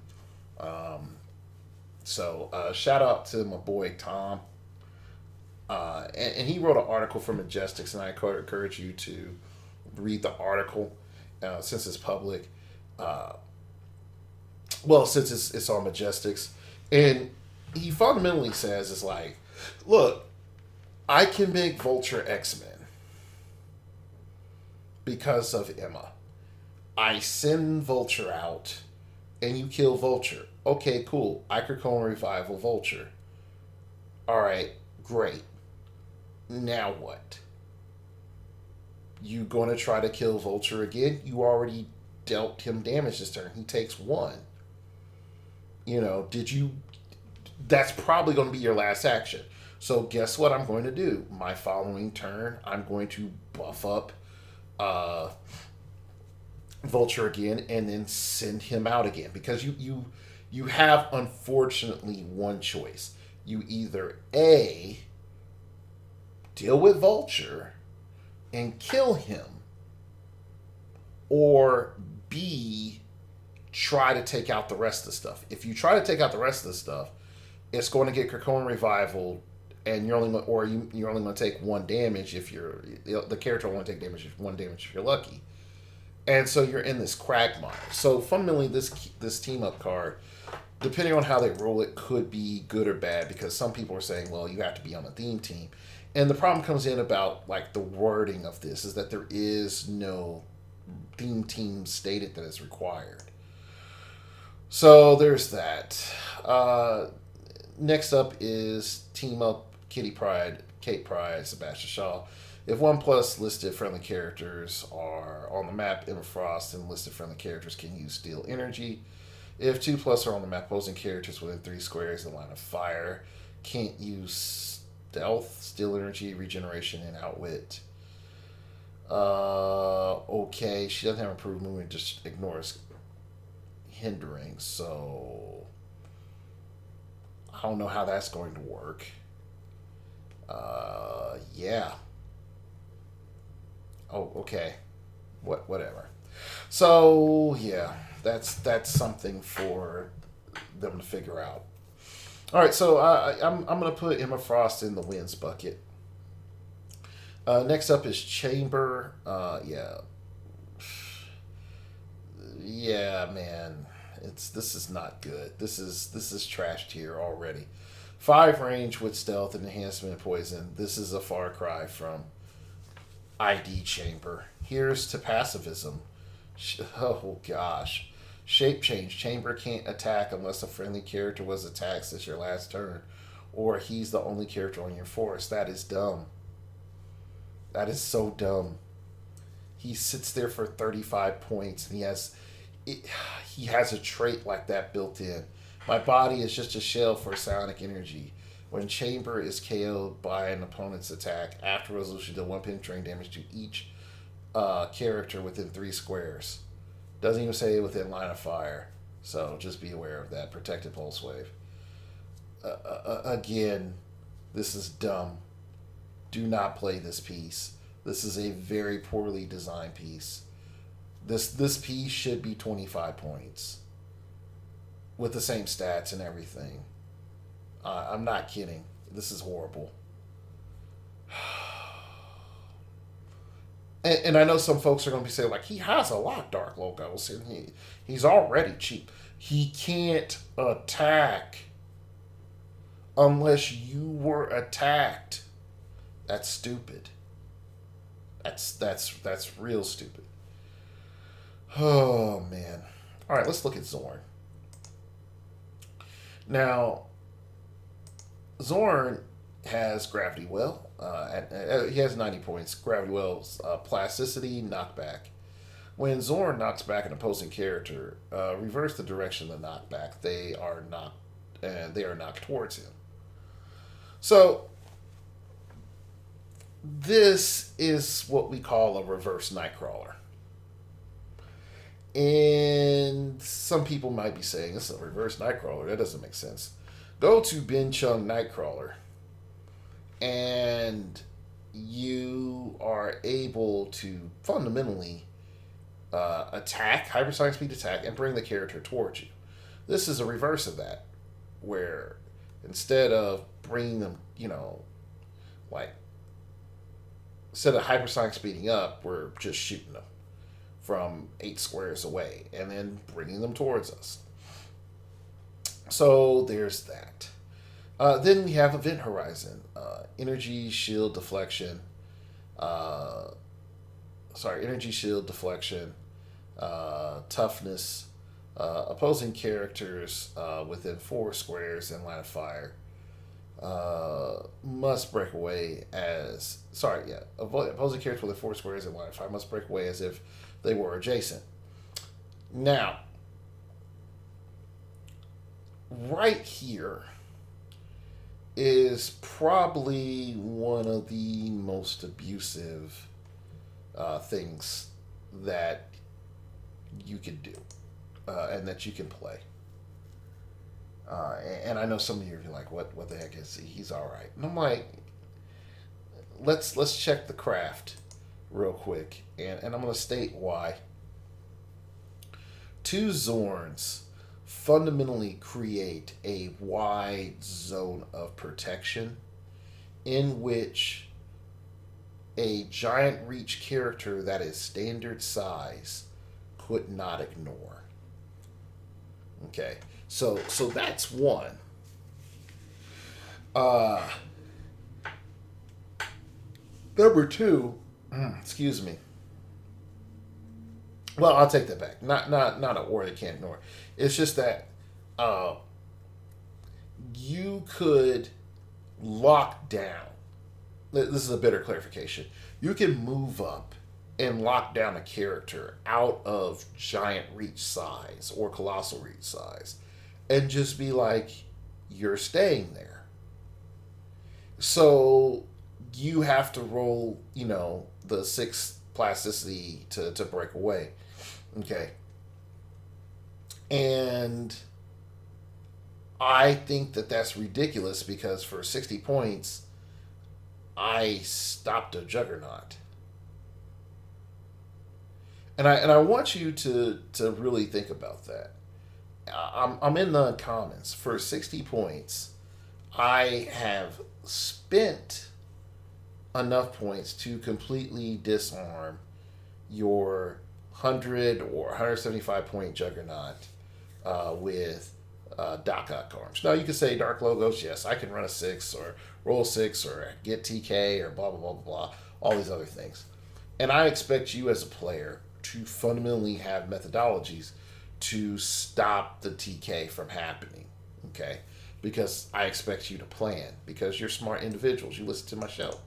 So shout out to my boy Tom. And he wrote an article for Majestics, and I encourage you to read the article since it's public. Since it's on Majestics. And he fundamentally says, it's like, look, I can make Vulture X-Men because of Emma. I send Vulture out, and you kill Vulture. Okay, cool. I Krakoan Revival Vulture. Alright, great. Now what? You gonna try to kill Vulture again? You already dealt him damage this turn. He takes 1. That's probably going to be your last action. So guess what I'm going to do? My following turn, I'm going to buff up Vulture again and then send him out again. Because You have, unfortunately, one choice. You either A, deal with Vulture and kill him, or B, try to take out the rest of the stuff. If you try to take out the rest of the stuff, it's going to get Krakoan Revival, and you're only going to take one damage if you're the character will only take one damage if you're lucky, and so you're in this quagmire. So fundamentally, this team up card, depending on how they roll it, could be good or bad, because some people are saying, well, you have to be on a theme team, and the problem comes in about like the wording of this is that there is no theme team stated that is required. So there's that. Next up is Team Up Kitty Pryde, Kate Pryde, Sebastian Shaw. If 1+ listed friendly characters are on the map, Emma Frost and listed friendly characters can use Steel Energy. If 2+ are on the map, opposing characters within 3 squares in line of fire can't use Stealth, Steel Energy, Regeneration, and Outwit. Okay, she doesn't have improved movement, just ignores hindering, so I don't know how that's going to work. Yeah. Oh, okay. Whatever. So yeah, that's something for them to figure out. All right, so I'm gonna put Emma Frost in the wins bucket. Next up is Chamber. Yeah, man. This is not good. This is trashed here already. 5 range with stealth and enhancement and poison. This is a far cry from ID Chamber. Here's to pacifism. Oh gosh. Shape change. Chamber can't attack unless a friendly character was attacked since your last turn, or he's the only character on your force. That is dumb. That is so dumb. He sits there for 35 points, and he has a trait like that built in. My body is just a shell for psionic energy. When Chamber is KO'd by an opponent's attack, after resolution, deal 1 penetrating damage to each character within 3 squares. Doesn't even say within line of fire. So just be aware of that. Protected Pulse Wave. Again, this is dumb. Do not play this piece. This is a very poorly designed piece. This piece should be 25 points with the same stats and everything. I'm not kidding. This is horrible. And I know some folks are going to be saying, like, he has a lot of dark logos, and he's already cheap. He can't attack unless you were attacked. That's stupid. That's real stupid. Oh, man. All right, let's look at Zorn. Now, Zorn has Gravity Well. He has 90 points. Gravity Well's plasticity, knockback. When Zorn knocks back an opposing character, reverse the direction of the knockback. They are knocked towards him. So this is what we call a reverse Nightcrawler. And some people might be saying, this is a reverse Nightcrawler. That doesn't make sense. Go to Ben Chung Nightcrawler, and you are able to fundamentally attack, hypersonic speed attack, and bring the character towards you. This is a reverse of that, where instead of bringing them, instead of hypersonic speeding up, we're just shooting them from 8 squares away and then bringing them towards us. So there's that. Then we have Event Horizon. Energy shield deflection. Energy shield deflection. Toughness. Opposing characters within 4 squares in line of fire must break away as... Opposing characters within 4 squares in line of fire must break away as if they were adjacent. Now, right here is probably one of the most abusive things that you could do and that you can play. And I know some of you are like, what the heck is he? He's all right. And I'm like, let's check the craft real quick, and I'm going to state why. Two Zorns fundamentally create a wide zone of protection in which a giant reach character that is standard size could not ignore. Okay, so that's one. Uh, Number two, excuse me. Well, I'll take that back. Not a war they can't ignore. It's just that uh, you could lock down. This is a better clarification. You can move up and lock down a character out of giant reach size or colossal reach size and just be like, you're staying there. So you have to roll, the 6 plasticity to break away. Okay. And I think that that's ridiculous because for 60 points, I stopped a juggernaut. And I want you to really think about that. I'm in the comments. For 60 points, I have spent enough points to completely disarm your 100 or 175 point juggernaut with Doc arms. Now you can say Dark Logos, yes, I can run a 6 or roll 6 or get TK or blah, blah, blah, blah, blah, all these other things. And I expect you as a player to fundamentally have methodologies to stop the TK from happening, okay? Because I expect you to plan, because you're smart individuals. You listen to my show.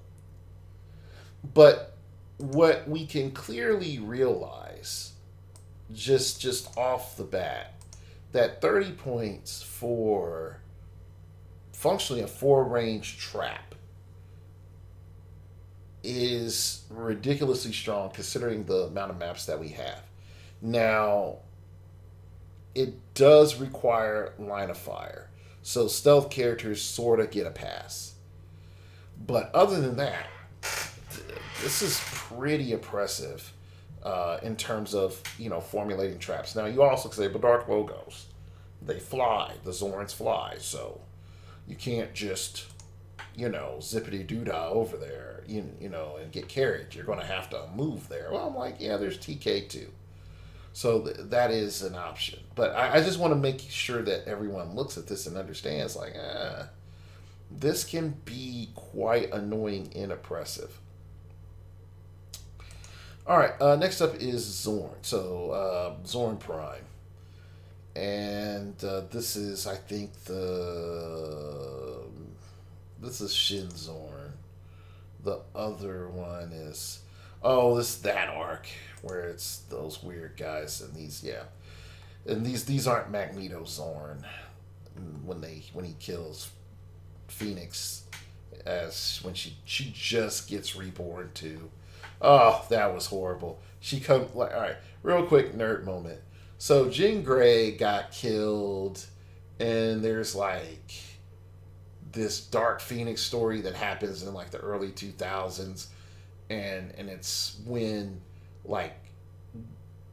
But what we can clearly realize, just off the bat, that 30 points for functionally a 4-range trap is ridiculously strong considering the amount of maps that we have. Now, it does require line of fire. So stealth characters sort of get a pass. But other than that, this is pretty oppressive in terms of, formulating traps. Now, you also can say, but Dark Logos, they fly. The Zorns fly. So you can't just, zippity-doo-dah over there, and get carried. You're going to have to move there. Well, I'm like, yeah, there's TK too. So that is an option. But I just want to make sure that everyone looks at this and understands, like, this can be quite annoying and oppressive. All right, next up is Zorn. So, Zorn Prime. And this is, I think, this is Shin Zorn. The other one is, that arc where it's those weird guys and these, yeah. And these aren't Magneto Zorn when he kills Phoenix when she just gets reborn too. Oh, that was horrible. All right, real quick nerd moment. So Jean Grey got killed, and there's like this Dark Phoenix story that happens in like the early 2000s, and it's when like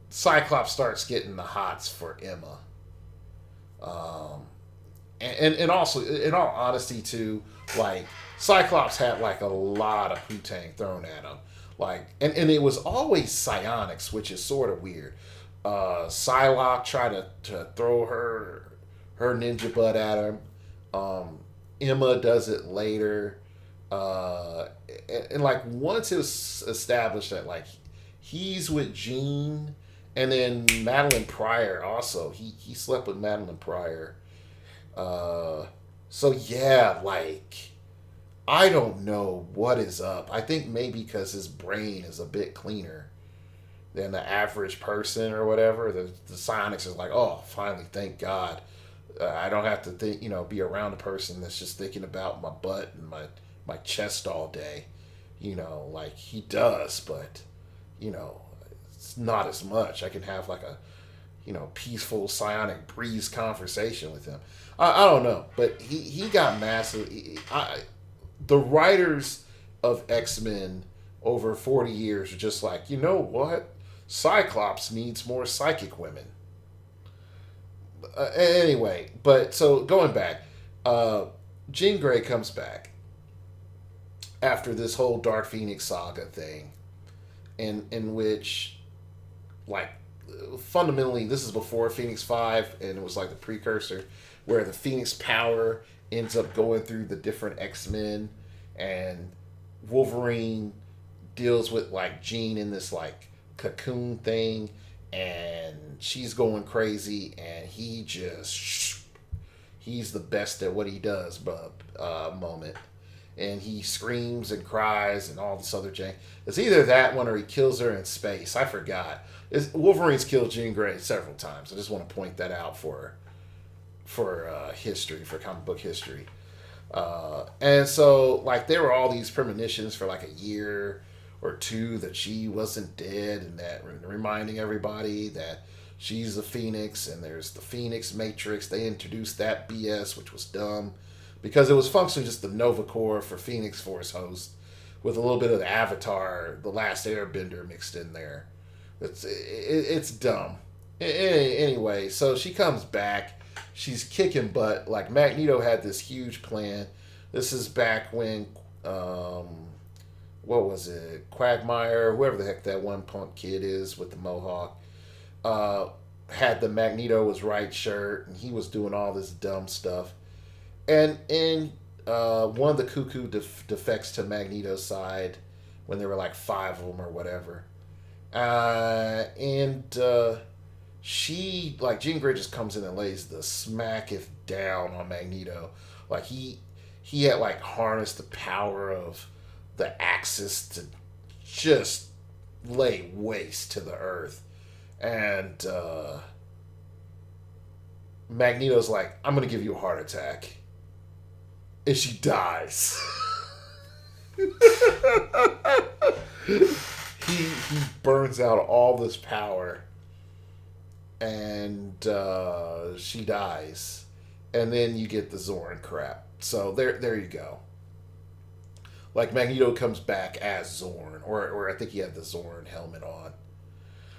Cyclops starts getting the hots for Emma. And also, in all honesty, too, like Cyclops had like a lot of poo-tang thrown at him, like, and it was always psionics, which is sort of weird. Psylocke tried to throw her ninja butt at him. Emma does it later, and like once it was established that like he's with Jean, and then Madeline Pryor also he slept with Madeline Pryor. So yeah, like, I don't know what is up. I think maybe because his brain is a bit cleaner than the average person or whatever. The psionics is like, oh, finally, thank God. I don't have to think, be around a person that's just thinking about my butt and my chest all day. Like he does, but, it's not as much. I can have like peaceful psionic breeze conversation with him. I don't know, but he got massive. The writers of X-Men over 40 years are just like, you know what? Cyclops needs more psychic women. Anyway, but so going back, Jean Grey comes back after this whole Dark Phoenix saga thing, in which, like, fundamentally, this is before Phoenix 5, and it was like the precursor, where the Phoenix power ends up going through the different X-Men, and Wolverine deals with, like, Jean in this, like, cocoon thing, and she's going crazy, and he's the best at what he does, moment. And he screams and cries and all this other jank. It's either that one or he kills her in space. I forgot. Wolverine's killed Jean Grey several times. I just want to point that out for history, for comic book history. And so, like, there were all these premonitions for like a year or two that she wasn't dead, and that reminding everybody that she's the Phoenix, and there's the Phoenix Matrix. They introduced that BS, which was dumb, because it was functionally just the Nova Corps for Phoenix Force host, with a little bit of the Avatar, the Last Airbender mixed in there. It's dumb. Anyway, so she comes back. She's kicking butt. Like, Magneto had this huge plan. This is back when, what was it? Quagmire, whoever the heck that one punk kid is with the mohawk, had the Magneto was right shirt, and he was doing all this dumb stuff. And one of the Cuckoo defects to Magneto's side when there were like 5 of them or whatever. She, like, Jean Grey just comes in and lays the smacketh down on Magneto. Like, he had, like, harnessed the power of the Axis to just lay waste to the earth. And Magneto's like, I'm going to give you a heart attack. And she dies. he burns out all this power, and she dies. And then you get the Zorn crap. So there you go. Like, Magneto comes back as Zorn, or I think he had the Zorn helmet on.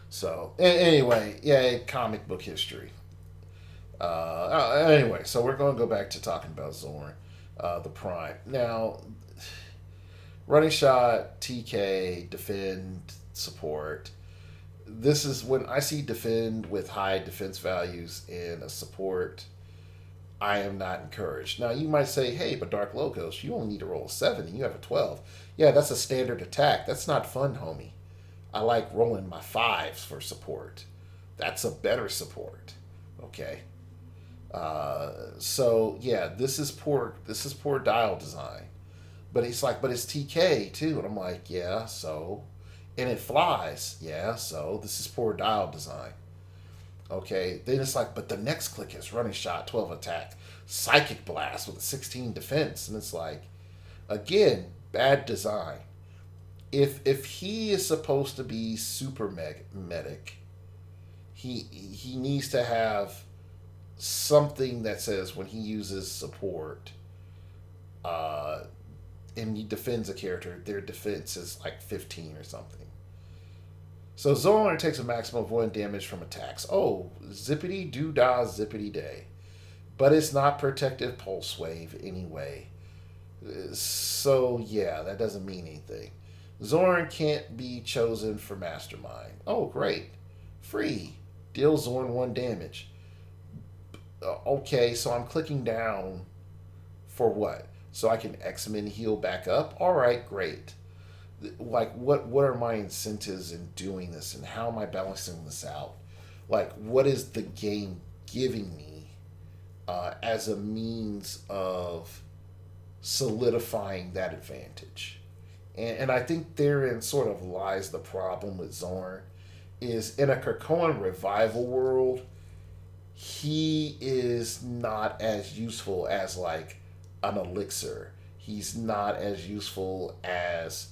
So anyway, yeah, comic book history. Anyway, so we're going to go back to talking about Zorn. The Prime. Now, running shot, TK, defend, support. This is when I see defend with high defense values in a support, I am not encouraged. Now, you might say, hey, but Dark Logos, you only need to roll a 7 and you have a 12. Yeah, that's a standard attack. That's not fun, homie. I like rolling my 5s for support. That's a better support. Okay. So yeah, this is poor dial design. But he's like, but it's TK too, and I'm like, yeah, so, and it flies, yeah, so this is poor dial design. Okay, then it's like, but the next click is running shot, 12 attack, psychic blast with a 16 defense, and it's like, again, bad design. If he is supposed to be super medic, he needs to have something that says when he uses support, and he defends a character, their defense is like 15 or something. So Zorn takes a maximum of 1 damage from attacks. Oh, zippity doo dah zippity day. But it's not protective pulse wave anyway. So yeah, that doesn't mean anything. Zorn can't be chosen for Mastermind. Oh, great. Free. Deal Zorn 1 damage. Okay, so I'm clicking down for what? So I can X-Men heal back up? Alright, great. Like, what are my incentives in doing this, and how am I balancing this out? Like, what is the game giving me as a means of solidifying that advantage? And I think therein sort of lies the problem with Zorn, is in a Krakoan revival world, he is not as useful as, like, an elixir. He's not as useful as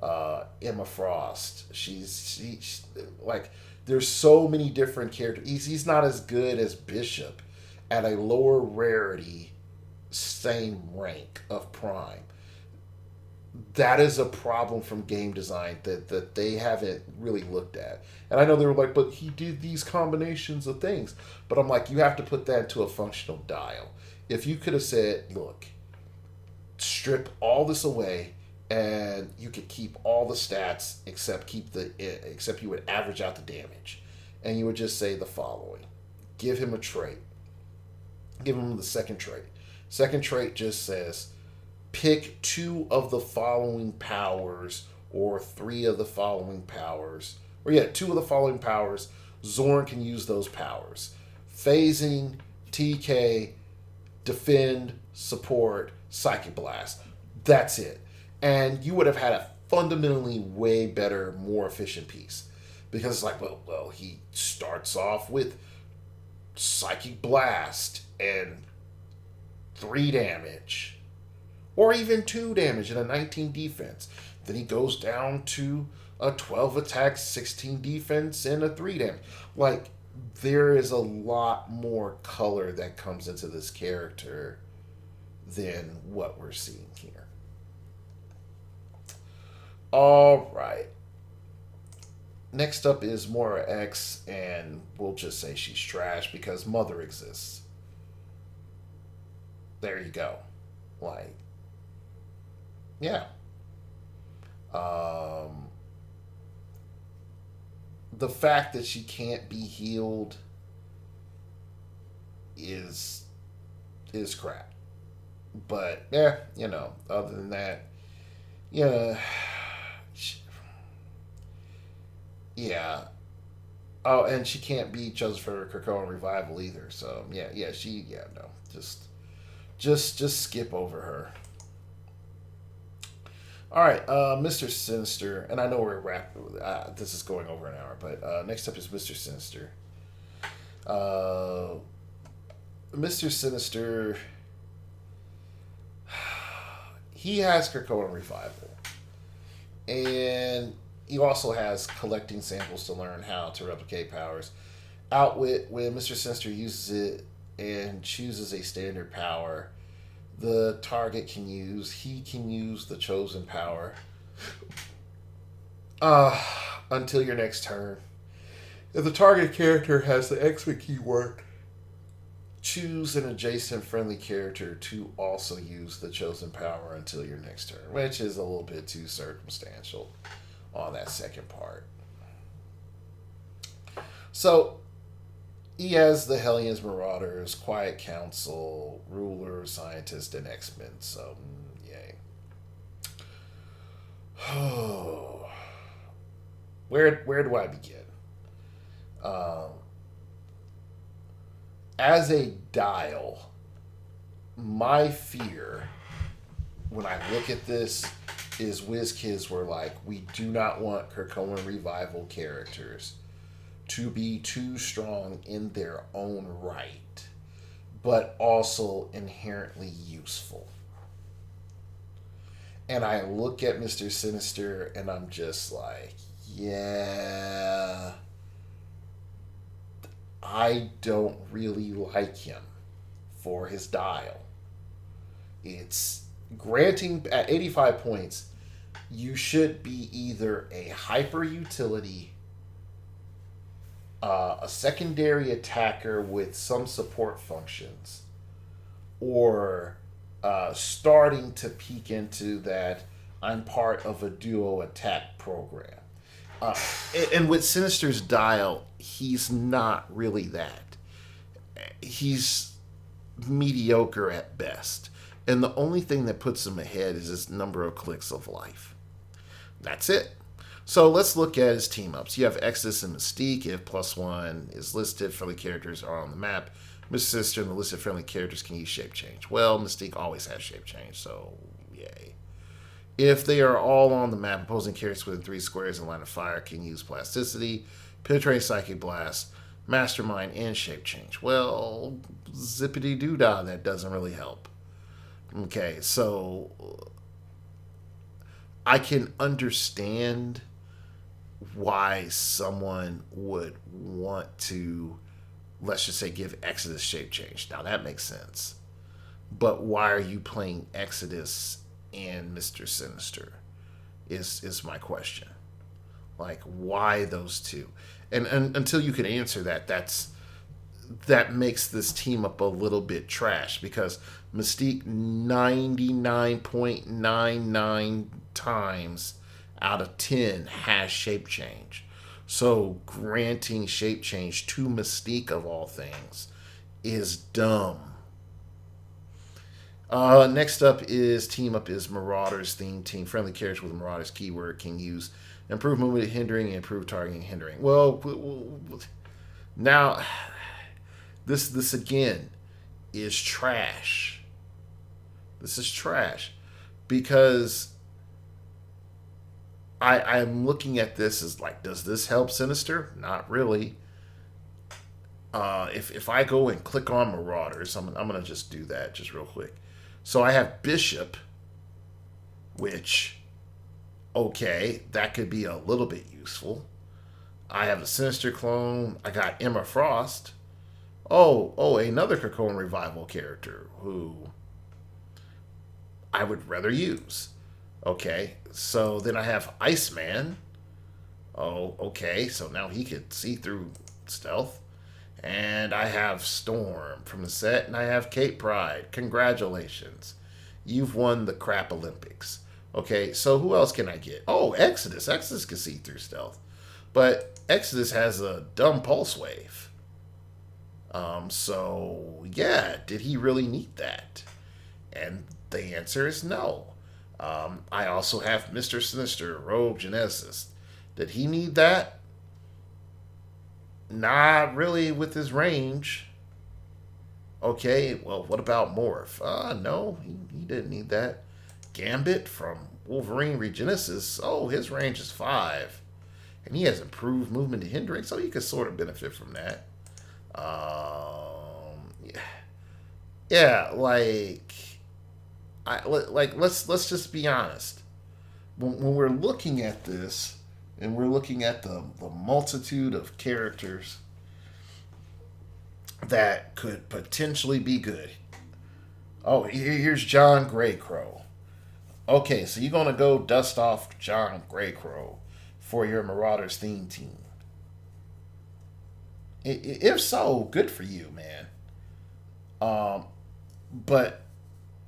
Emma Frost. She's like, There's so many different characters. He's not as good as Bishop at a lower rarity, same rank of Prime. That is a problem from game design that they haven't really looked at. And I know they were like, but he did these combinations of things. But I'm like, you have to put that into a functional dial. If you could have said, look, strip all this away and you could keep all the stats except you would average out the damage. And you would just say the following. Give him a trait. Give him the second trait. Second trait just says pick 2 of the following powers or 3 of the following powers. Or 2 of the following powers. Zorn can use those powers. Phasing, TK, defend, support, psychic blast. That's it. And you would have had a fundamentally way better, more efficient piece. Because it's like, well, he starts off with psychic blast and 3 damage. Or even 2 damage and a 19 defense. Then he goes down to a 12 attack, 16 defense, and a 3 damage. Like, there is a lot more color that comes into this character than what we're seeing here. All right. Next up is Moira X, and we'll just say she's trash because Mother exists. There you go. Like, yeah. The fact that she can't be healed is crap. But yeah, other than that, yeah. Yeah. Oh, and she can't be chosen for Krakoan Revival either. So no. Just skip over her. All right, Mr. Sinister, and I know we're wrapping. This is going over an hour, but next up is Mr. Sinister. Mr. Sinister, he has Krakoan Revival, and he also has collecting samples to learn how to replicate powers. Outwit, when Mr. Sinister uses it and chooses a standard power, the target can use the chosen power until your next turn. If the target character has the X-Men keyword, choose an adjacent friendly character to also use the chosen power until your next turn, which is a little bit too circumstantial on that second part. So he has the Hellions, Marauders, Quiet Council, Ruler, Scientist, and X-Men. So, yay. Where do I begin? As a dial, my fear when I look at this is WizKids were like, we do not want Krakoan Revival characters to be too strong in their own right, but also inherently useful. And I look at Mr. Sinister and I'm just like, yeah, I don't really like him for his dial. It's granting at 85 points, you should be either a hyper utility, a secondary attacker with some support functions, or starting to peek into that I'm part of a duo attack program. And with Sinister's dial, he's not really that. He's mediocre at best. And the only thing that puts him ahead is his number of clicks of life. That's it. So let's look at his team-ups. You have Exodus and Mystique. If +1 is listed, friendly characters are on the map. Mr. Sinister and the listed friendly characters can use shape change. Well, Mystique always has shape change, so yay. If they are all on the map, opposing characters within 3 squares in line of fire can use plasticity, penetrate psychic blast, mastermind, and shape change. Well, zippity doo dah, that doesn't really help. Okay, so I can understand why someone would want to, let's just say, give Exodus shape change. Now that makes sense. But why are you playing Exodus and Mr. Sinister? Is my question. Like, why those two? And until you can answer that, that makes this team up a little bit trash, because Mystique 99.99 times out of 10 has shape change. So granting shape change to Mystique, of all things, is dumb. Next up is team up is Marauders Theme team. Friendly characters with Marauders keyword can use improve movement hindering and improve targeting hindering. Well, now this again is trash. This is trash because I'm looking at this as like, does this help Sinister? Not really. If I go and click on Marauders, I'm gonna just do that just real quick. So I have Bishop, which, okay, that could be a little bit useful. I have a Sinister clone. I got Emma Frost. Oh, another Krakoan Revival character who I would rather use. Okay, so then I have Iceman. Oh, okay, so now he could see through stealth. And I have Storm from the set, and I have Kate Pride. Congratulations. You've won the crap Olympics. Okay, so who else can I get? Oh, Exodus. Exodus can see through stealth. But Exodus has a dumb pulse wave. So, yeah, did he really need that? And the answer is no. I also have Mr. Sinister, Rogue Geneticist. Did he need that? Not really with his range. Okay, well, what about Morph? No, he didn't need that. Gambit from Wolverine Regenesis. Oh, his range is 5. And he has improved movement and hindering, so he could sort of benefit from that. Yeah, let's just be honest. When we're looking at this, and we're looking at the multitude of characters that could potentially be good. Oh, here's John Greycrow. Okay, so you're going to go dust off John Greycrow for your Marauders Theme team. If so, good for you, man. But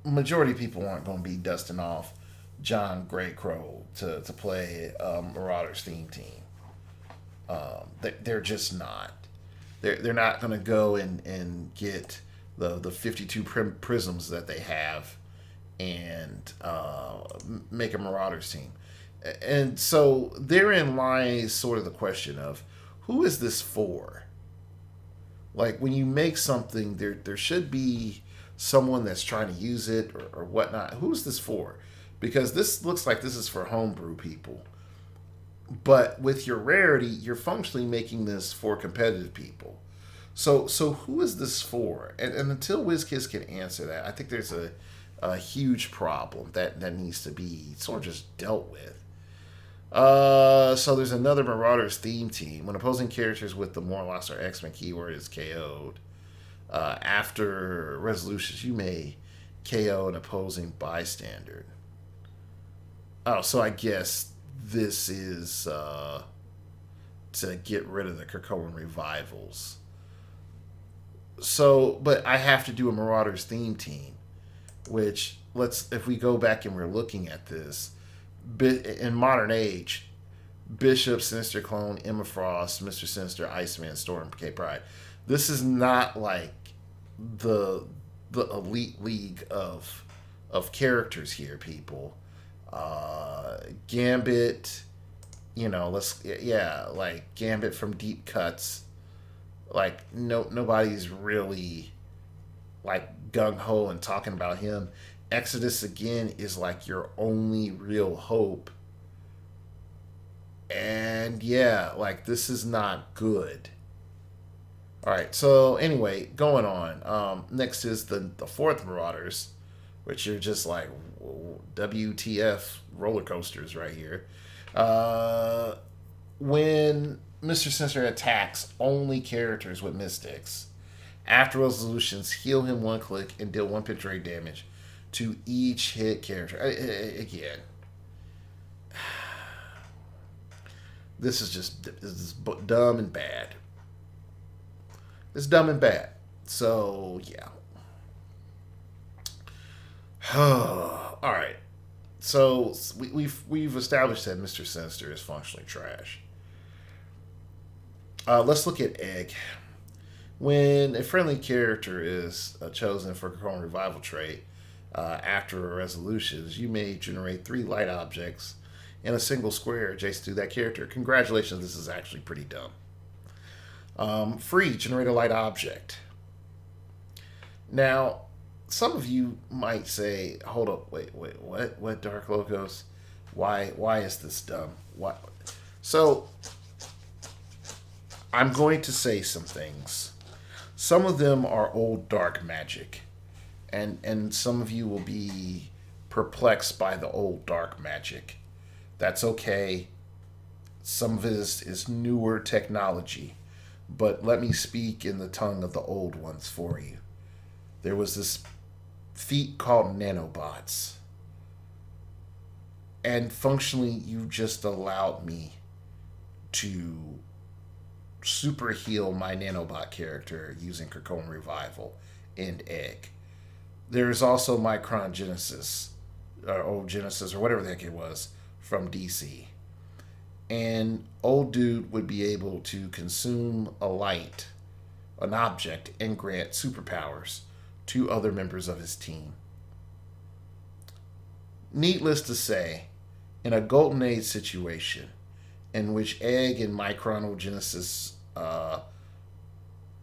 majority of people aren't going to be dusting off John Greycrow to play Marauders Theme team. They're just not. They're not going to go and get the 52 prisms that they have and make a Marauders team. And so therein lies sort of the question of, who is this for? Like, when you make something, there should be someone that's trying to use it or whatnot. Who's this for? Because this looks like this is for homebrew people. But with your rarity, you're functionally making this for competitive people. So who is this for? And until WizKids can answer that, I think there's a huge problem that needs to be sort of just dealt with. So there's another Marauders Theme team. When opposing characters with the Morlocks or X-Men keyword is KO'd, after resolutions, you may KO an opposing bystander. Oh, so I guess this is to get rid of the Krakoan revivals. So, but I have to do a Marauders Theme team, which, if we go back and we're looking at this, in modern age, Bishop, Sinister Clone, Emma Frost, Mr. Sinister, Iceman, Storm, K Pride. This is not like the elite league of characters here, people. Gambit, like Gambit from Deep Cuts. Like, nobody's really like gung ho and talking about him. Exodus again is like your only real hope. And yeah, like, this is not good. All right, so anyway, going on. Next is the fourth Marauders, which are just like WTF roller coasters right here. when Mr. Sinister attacks only characters with mystics, after resolutions, heal him one click and deal one picture rate damage to each hit character. Again, this is dumb and bad. It's dumb and bad. So yeah. All right. So we've established that Mr. Sinister is functionally trash. Let's look at Egg. When a friendly character is chosen for Chrome Revival trait after a resolutions, you may generate 3 light objects in a single square adjacent to that character. Congratulations, this is actually pretty dumb. Free, generate a light object. Now, some of you might say, hold up, wait, what, Dark Logos? Why is this dumb? Why? So, I'm going to say some things. Some of them are old dark magic. And some of you will be perplexed by the old dark magic. That's okay. Some of it is newer technology. But let me speak in the tongue of the old ones for you. There was this feat called nanobots. And functionally, you just allowed me to super heal my nanobot character using Krakoan Revival and Egg. There is also Micron Genesis, or Old Genesis, or whatever the heck it was, from DC. And old dude would be able to consume a light, an object, and grant superpowers to other members of his team. Needless to say, in a Golden Age situation, in which Egg and Micronogenesis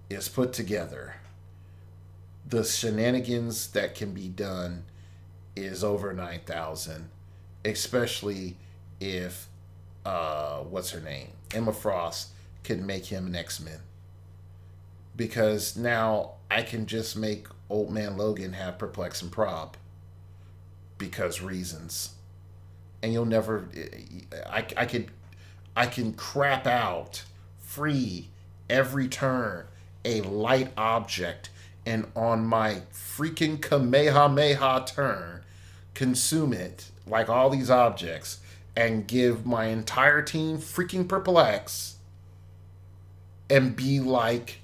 is put together, the shenanigans that can be done is over 9,000, especially if what's her name, Emma Frost, could make him an X-Men. Because now I can just make Old Man Logan have Perplex and Prob because reasons, and you'll never. I can crap out free every turn a light object, and on my freaking Kamehameha turn, consume it like all these objects and give my entire team freaking Perplex and be like,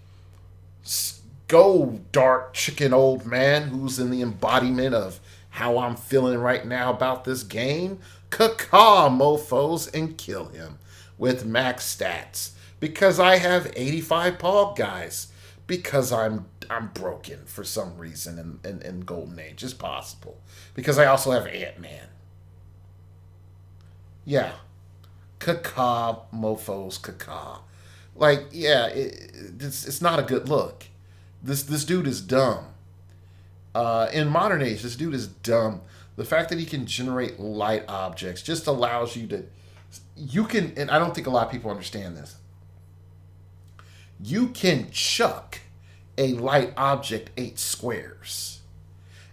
go, dark chicken old man who's in the embodiment of how I'm feeling right now about this game. Caw mofos, and kill him with max stats because I have 85 Pog guys because I'm broken for some reason in Golden Age. It's possible because I also have Ant-Man. Yeah, caw mofos, caw. Like, yeah, it's not a good look. This dude is dumb. In modern age, this dude is dumb. The fact that he can generate light objects just allows you to... You can... And I don't think a lot of people understand this. You can chuck a light object 8 squares.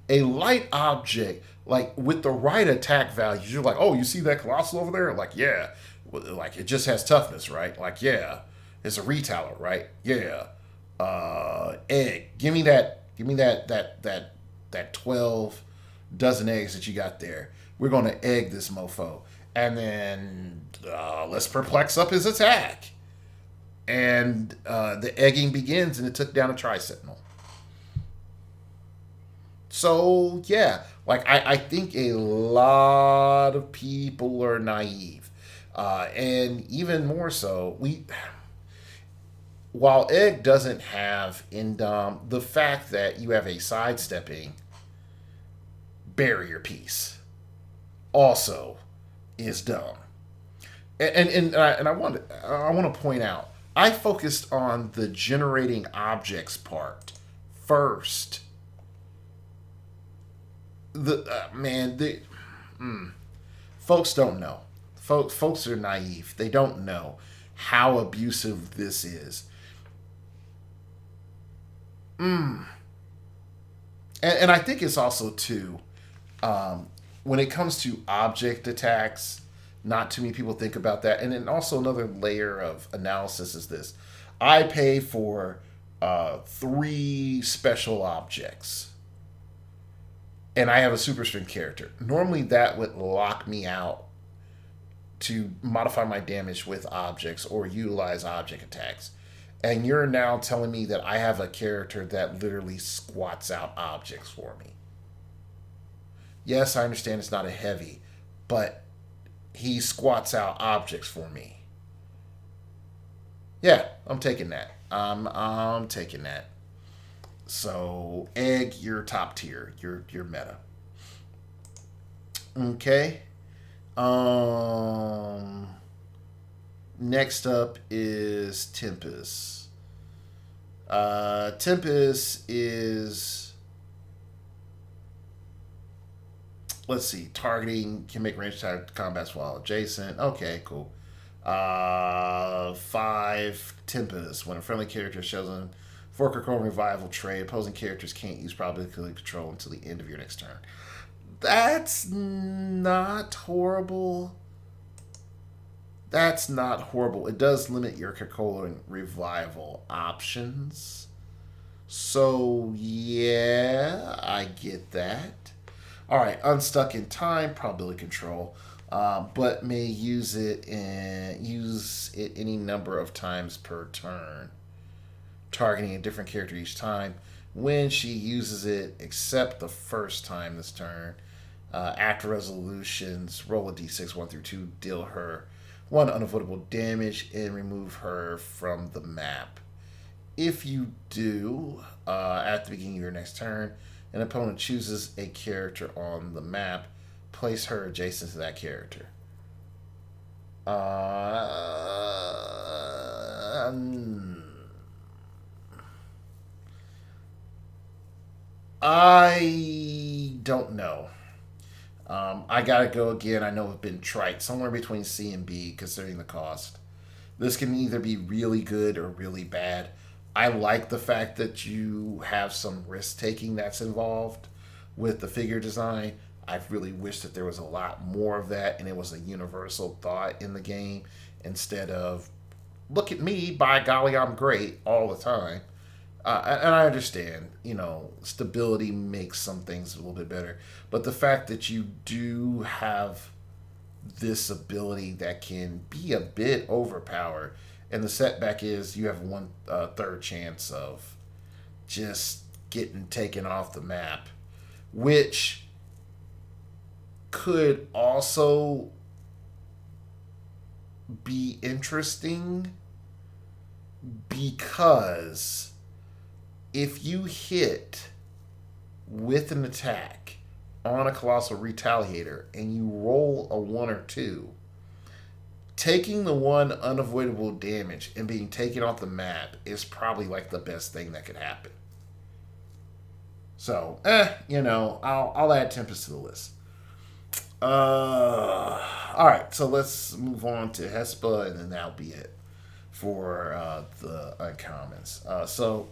A light object, like, with the right attack values, you're like, oh, you see that Colossal over there? Like, yeah. Like, it just has toughness, right? Like, yeah. It's a retailer, right? Yeah. Egg. Give me that 12 dozen eggs that you got there. We're going to egg this mofo. And then let's perplex up his attack. And the egging begins, and it took down a Tri-Sentinel. So, yeah. Like, I think a lot of people are naive. And even more so, while Egg doesn't have Indom, the fact that you have a sidestepping barrier piece also is dumb. And I want to point out, I focused on the generating objects part first. Folks don't know. Folks are naive. They don't know how abusive this is. And I think it's also too, when it comes to object attacks, Not too many people think about that. And then also another layer of analysis is this: I pay for 3 special objects, and I have a super strength character. Normally, that would lock me out to modify my damage with objects or utilize object attacks. And you're now telling me that I have a character that literally squats out objects for me. Yes, I understand it's not a heavy, but he squats out objects for me. Yeah, I'm taking that. I'm taking that. So, Egg, you're top tier. You're meta. Okay. Um. Next up is Tempus. Tempus is, let's see, targeting can make range attack combats while adjacent. Okay, cool. 5 Tempus. When a friendly character shows an Fork or Revival trait, opposing characters can't use probability control until the end of your next turn. That's not horrible. That's not horrible. It does limit your Coca-Cola Revival options. So, yeah, I get that. All right, Unstuck in Time, probability control, but may use it any number of times per turn, targeting a different character each time. When she uses it, except the first time this turn, after resolutions, roll a d6 1 through 2, deal her 1 unavoidable damage, and remove her from the map. If you do, at the beginning of your next turn, an opponent chooses a character on the map, place her adjacent to that character. I don't know. I gotta go again. I know it's been trite. Somewhere between C and B, considering the cost. This can either be really good or really bad. I like the fact that you have some risk taking that's involved with the figure design. I really wish that there was a lot more of that and it was a universal thought in the game instead of, look at me, by golly, I'm great all the time. And I understand, stability makes some things a little bit better. But the fact that you do have this ability that can be a bit overpowered, and the setback is you have 1/3 chance of just getting taken off the map, which could also be interesting because if you hit with an attack on a Colossal Retaliator and you roll a 1 or 2, taking the 1 unavoidable damage and being taken off the map is probably like the best thing that could happen. So, I'll add Tempest to the list. Alright, so let's move on to Hespa, and then that'll be it for the uncommons. So,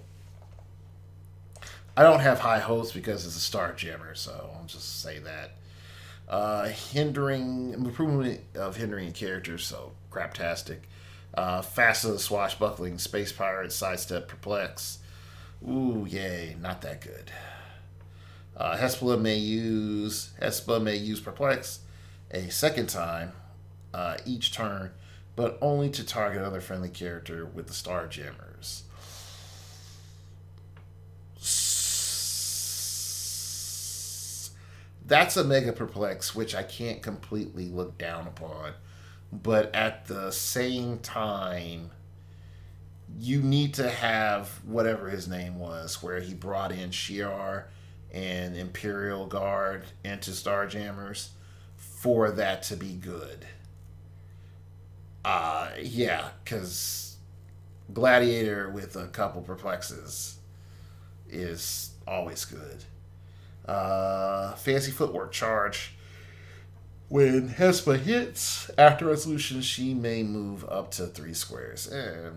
I don't have high hopes because it's a Star Jammer, so I'll just say that. Improvement of hindering characters, so craptastic. Fast swashbuckling, space pirate, sidestep, perplex. Ooh, yay, not that good. Hespa may use perplex a second time each turn, but only to target another friendly character with the Star Jammers. That's a mega perplex, which I can't completely look down upon. But at the same time, you need to have whatever his name was, where he brought in Shi'ar and Imperial Guard into Starjammers for that to be good. Yeah, because Gladiator with a couple perplexes is always good. Fancy footwork charge. When Hespa hits, after resolution, she may move up to 3 squares. And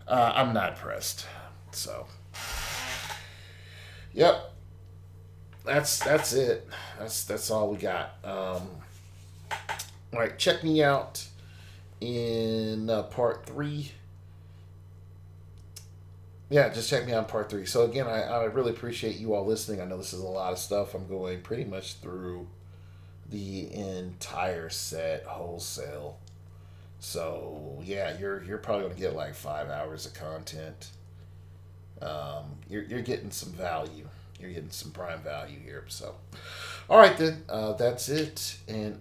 I'm not impressed. So, yep. that's it. That's all we got. All right, check me out in part three. Yeah, just check me out in part three. So again, I really appreciate you all listening. I know this is a lot of stuff. I'm going pretty much through the entire set wholesale. So yeah, you're probably gonna get like 5 hours of content. You're getting some value. You're getting some prime value here. So, all right then, that's it, and